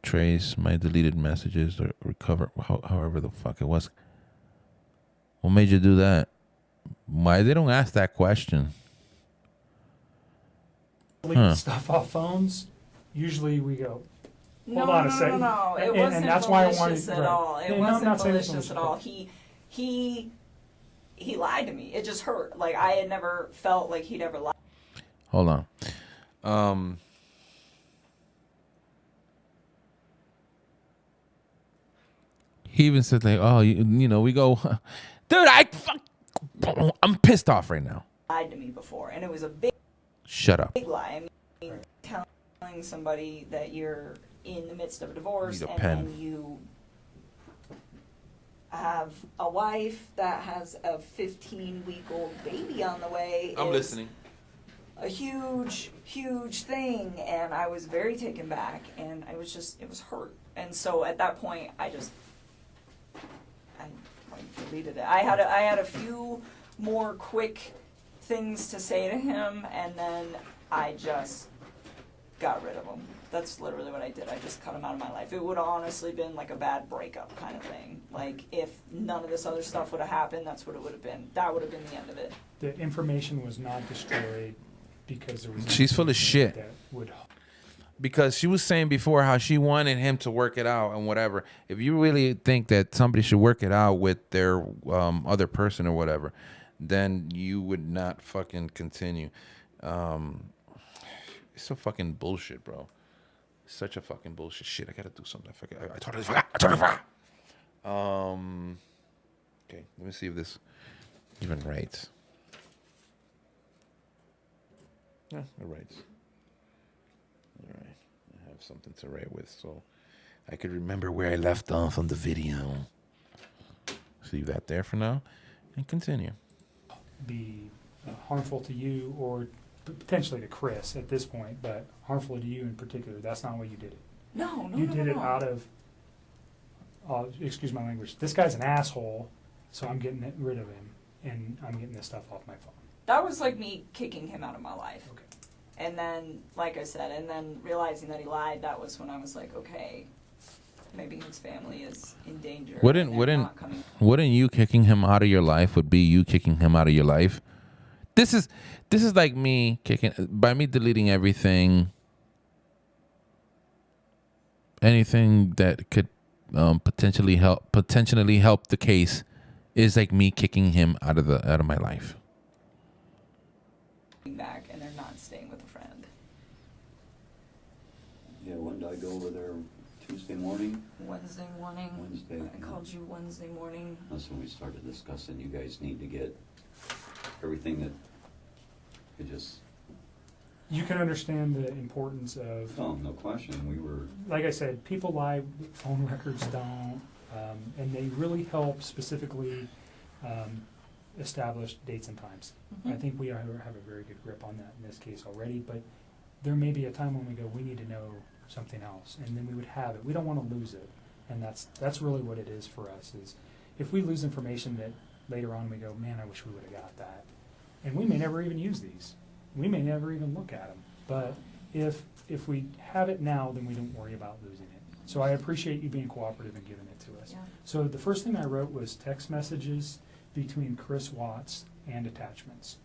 trace my deleted messages or recover, however the fuck it was? What made you do that? Why they don't ask that question? Stuff off phones, usually we go, No, hold on a second. No. It And wasn't that's why I malicious wanted- at right. all. It And I'm wasn't not saying it's malicious at all. He lied to me. It just hurt. Like, I had never felt like he'd ever lied. Hold on. He even said like, oh, you know, we go, dude, I'm pissed off right now. Lied to me before, and it was a big Shut up. lie. I mean, telling somebody that you're in the midst of a divorce Need a and pen. then you have a wife that has a 15-week-old baby on the way. is a huge, huge thing, and I was very taken back, and it was hurt. And so at that point, I deleted it. I had a few more quick things to say to him, and then I just got rid of him. That's literally what I did. I just cut him out of my life. It would have honestly been like a bad breakup kind of thing. Like, if none of this other stuff would have happened, that's what it would have been. That would have been the end of it. The information was not destroyed because there was. She's full of shit. That would. Because she was saying before how she wanted him to work it out and whatever. If you really think that somebody should work it out with their other person or whatever, then you would not fucking continue. It's so fucking bullshit, bro. Such a fucking bullshit. Shit, I gotta do something. I totally forgot. Okay, let me see if this even writes. Yeah, it writes. All right, I have something to write with, so I could remember where I left off on the video. Leave that there for now, and continue. Be harmful to you or potentially to Chris at this point, but harmful to you in particular. That's not why you did it. No. You did it out of, excuse my language, this guy's an asshole, so I'm getting rid of him, and I'm getting this stuff off my phone. That was like me kicking him out of my life. Okay. And then, like I said, and then realizing that he lied, that was when I was like, okay, maybe his family is in danger. Wouldn't you kicking him out of your life would be you kicking him out of your life? This is like me by me deleting anything that could potentially help the case is like me kicking him out of my life. Back and they're not staying with a friend. Yeah, when did I go over there? Tuesday morning? Wednesday morning. I called you Wednesday morning. That's when we started discussing. You guys need to get everything that could just. You can understand the importance of. Oh, no question. We were. Like I said, people lie, phone records don't, and they really help specifically establish dates and times. Mm-hmm. I think we have a very good grip on that in this case already, but there may be a time when we go, we need to know something else, and then we would have it. We don't want to lose it, and that's really what it is for us, is if we lose information that later on we go, man, I wish we would have got that. And we may never even use these. We may never even look at them. But if we have it now, then we don't worry about losing it. So I appreciate you being cooperative and giving it to us. Yeah. So the first thing I wrote was text messages between Chris Watts and attachments.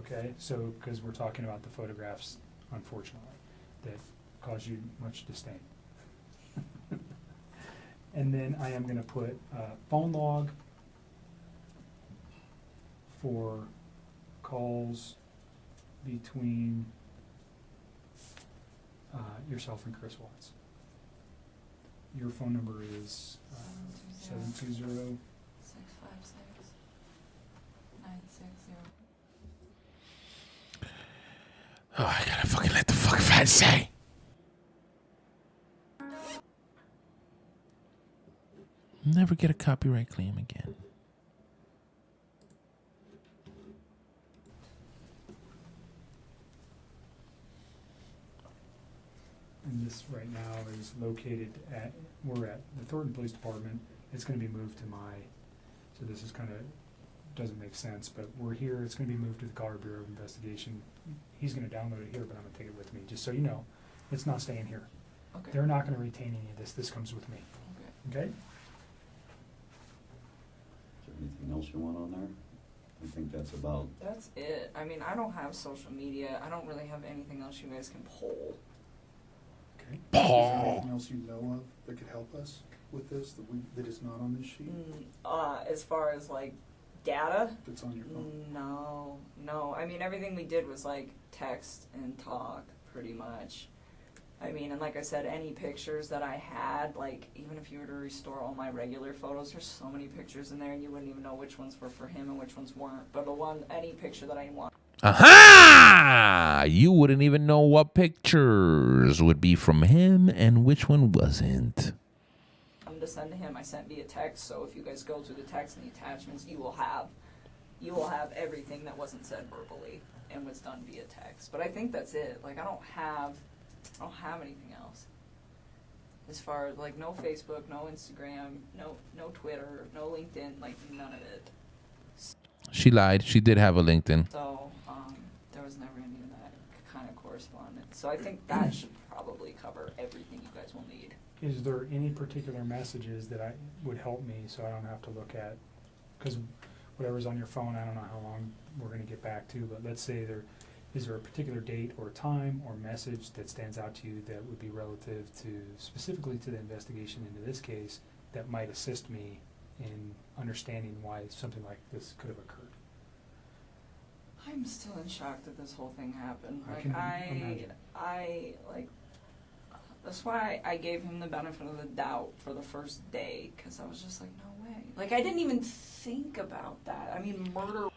Okay? So, because we're talking about the photographs, unfortunately, that cause you much disdain. And then I am going to put phone log for calls between yourself and Chris Watts. Your phone number is 720 656-960. Oh, I gotta fucking let the fucking fan say. Never get a copyright claim again. And this right now is located we're at the Thornton Police Department. It's going to be moved to so this is kind of, doesn't make sense, but we're here. It's going to be moved to the Colorado Bureau of Investigation. He's going to download it here, but I'm going to take it with me, just so you know. It's not staying here. Okay. They're not going to retain any of this. This comes with me. Okay. Okay? Is there anything else you want on there? I think that's about. That's it. I mean, I don't have social media. I don't really have anything else you guys can poll. Okay. Is there anything else you know of that could help us with this that is not on this sheet? As far as like data, That's on your phone? no. I mean, everything we did was like text and talk, pretty much. I mean, and like I said, any pictures that I had, like even if you were to restore all my regular photos, there's so many pictures in there, and you wouldn't even know which ones were for him and which ones weren't. But any picture that I want. Aha! You wouldn't even know what pictures would be from him and which one wasn't. To send to him, I sent via text. So if you guys go through the text and the attachments, you will have everything that wasn't said verbally and was done via text. But I think that's it. Like I don't have anything else. As far as like no Facebook, no Instagram, no Twitter, no LinkedIn, like none of it. She lied. She did have a LinkedIn. So there was never any of that kind of correspondence. So I think that should probably cover everything you guys will need. Is there any particular messages that would help me so I don't have to look at, because whatever's on your phone, I don't know how long we're gonna get back to, but let's say is there a particular date or time or message that stands out to you that would be relative to, specifically to the investigation into this case, that might assist me in understanding why something like this could have occurred? I'm still in shock that this whole thing happened. I Like, can imagine. that's why I gave him the benefit of the doubt for the first day, because I was just like, no way. Like, I didn't even think about that. I mean, murder.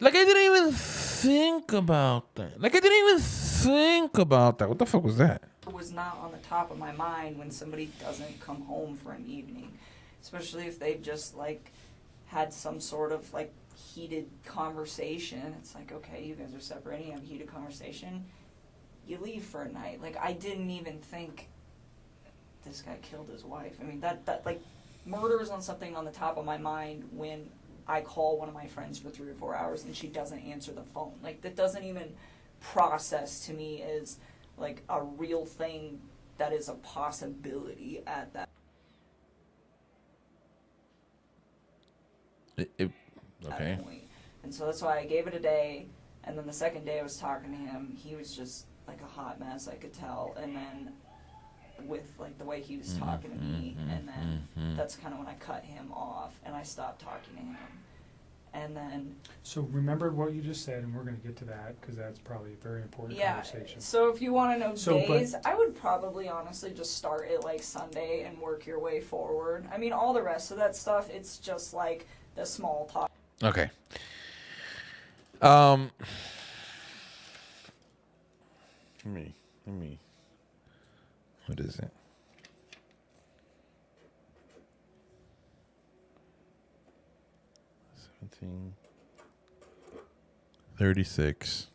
Like, I didn't even think about that. Like, I didn't even think about that. What the fuck was that? Was not on the top of my mind when somebody doesn't come home for an evening, especially if they've just like had some sort of like heated conversation. It's like, okay, you guys are separating, you have a heated conversation, you leave for a night. Like, I didn't even think this guy killed his wife. I mean, that like, murder is on something on the top of my mind when I call one of my friends for 3 or 4 hours and she doesn't answer the phone. Like, that doesn't even process to me as like a real thing that is a possibility at that Okay. point. And so that's why I gave it a day, and then the second day I was talking to him, he was just like a hot mess, I could tell. And then with like the way he was talking to me, and then that's kind of when I cut him off and I stopped talking to him. And then So remember what you just said, and we're gonna get to that, because that's probably a very important yeah, conversation. so if you want to know So, days, I would probably honestly just start at like Sunday and work your way forward. I mean, all the rest of that stuff, it's just like the small talk. Okay. Let me. What is it? $17. 36.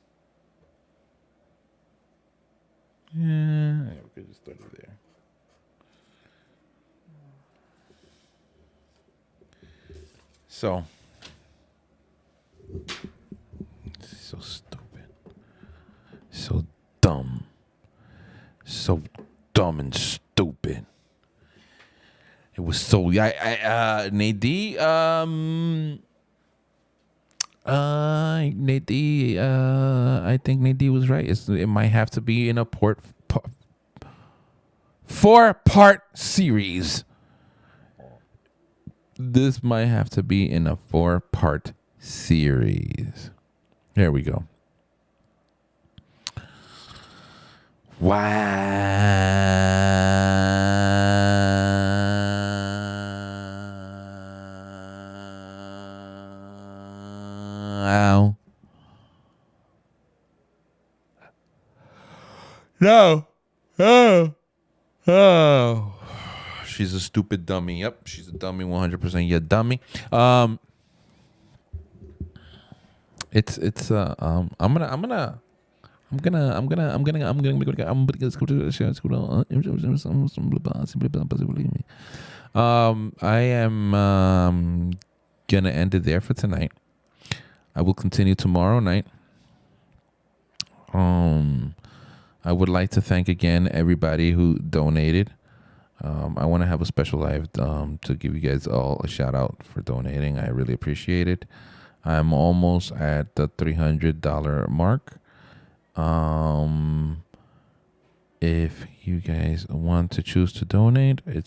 Yeah, we could just start it there. So stupid. So dumb. So dumb and stupid. It was so Nadie, Nadie, I think Nadie was right. It might have to be in a 4-part series. This might have to be in a 4-part series. There we go. Wow. No. Oh. She's a stupid dummy. Yep, she's a dummy 100%. Yeah, dummy. I am gonna end it there for tonight. I will continue tomorrow night. I would like to thank again everybody who donated. I want to have a special live to give you guys all a shout out for donating. I really appreciate it. I'm almost at the $300 mark. If you guys want to choose to donate, I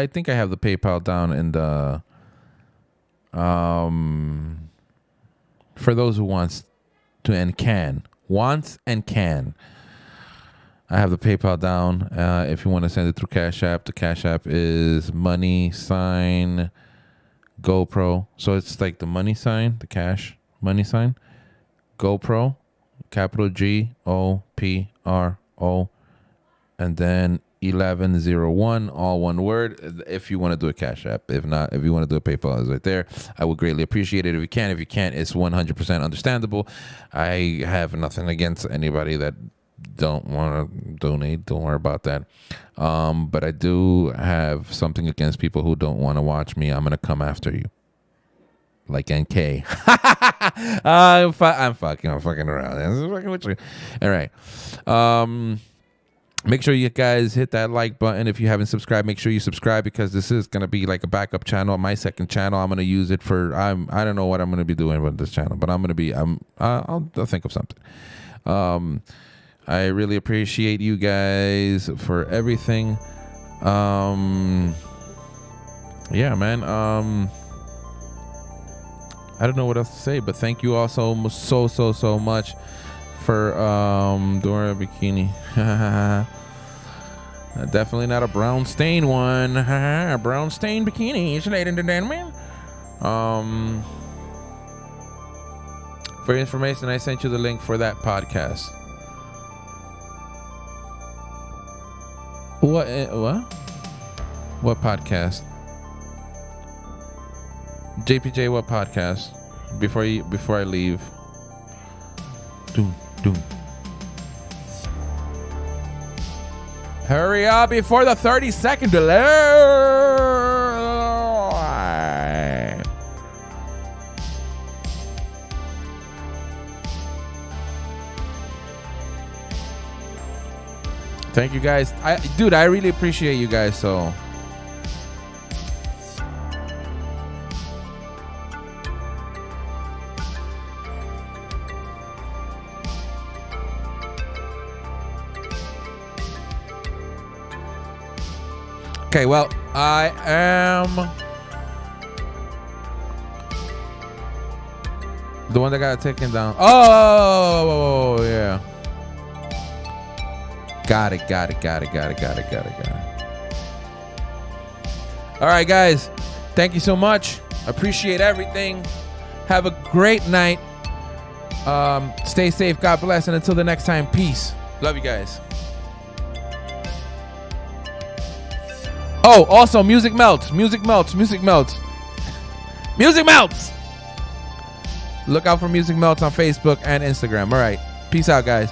think I have the PayPal down in the for those who wants and can. I have the PayPal down. If you want to send it through Cash App, the Cash App is $GoPro. So it's like the money sign, the cash money sign, GoPro, capital GOPRO, and then 1101, all one word. If you want to do a Cash App, if not, if you want to do a PayPal, it's right there. I would greatly appreciate it if you can. If you can't, it's 100% understandable. I have nothing against anybody that don't want to donate. Don't worry about that. But I do have something against people who don't want to watch me. I'm going to come after you. like NK. I'm fucking around. I'm fucking with you. All right. Make sure you guys hit that like button. If you haven't subscribed, make sure you subscribe, because this is gonna be like a backup channel. My second channel, I'm gonna use it for. I don't know what I'm gonna be doing with this channel, but I'll think of something. I really appreciate you guys for everything. Yeah, man. I don't know what else to say, but thank you all so much for Dora Bikini. Definitely not a brown stain one. A brown stain bikini, ladies and gentlemen. For information, I sent you the link for that podcast. What? What podcast? JPJ, what podcast? Before I leave. Doom. Hurry up before the 30-second delay. Thank you guys. I really appreciate you guys. So okay, well, I am the one that got taken down. Oh, yeah. Got it. All right, guys. Thank you so much. Appreciate everything. Have a great night. Stay safe. God bless. And until the next time, peace. Love you guys. Oh, also, music melts. Music melts. Look out for Music Melts on Facebook and Instagram. All right. Peace out, guys.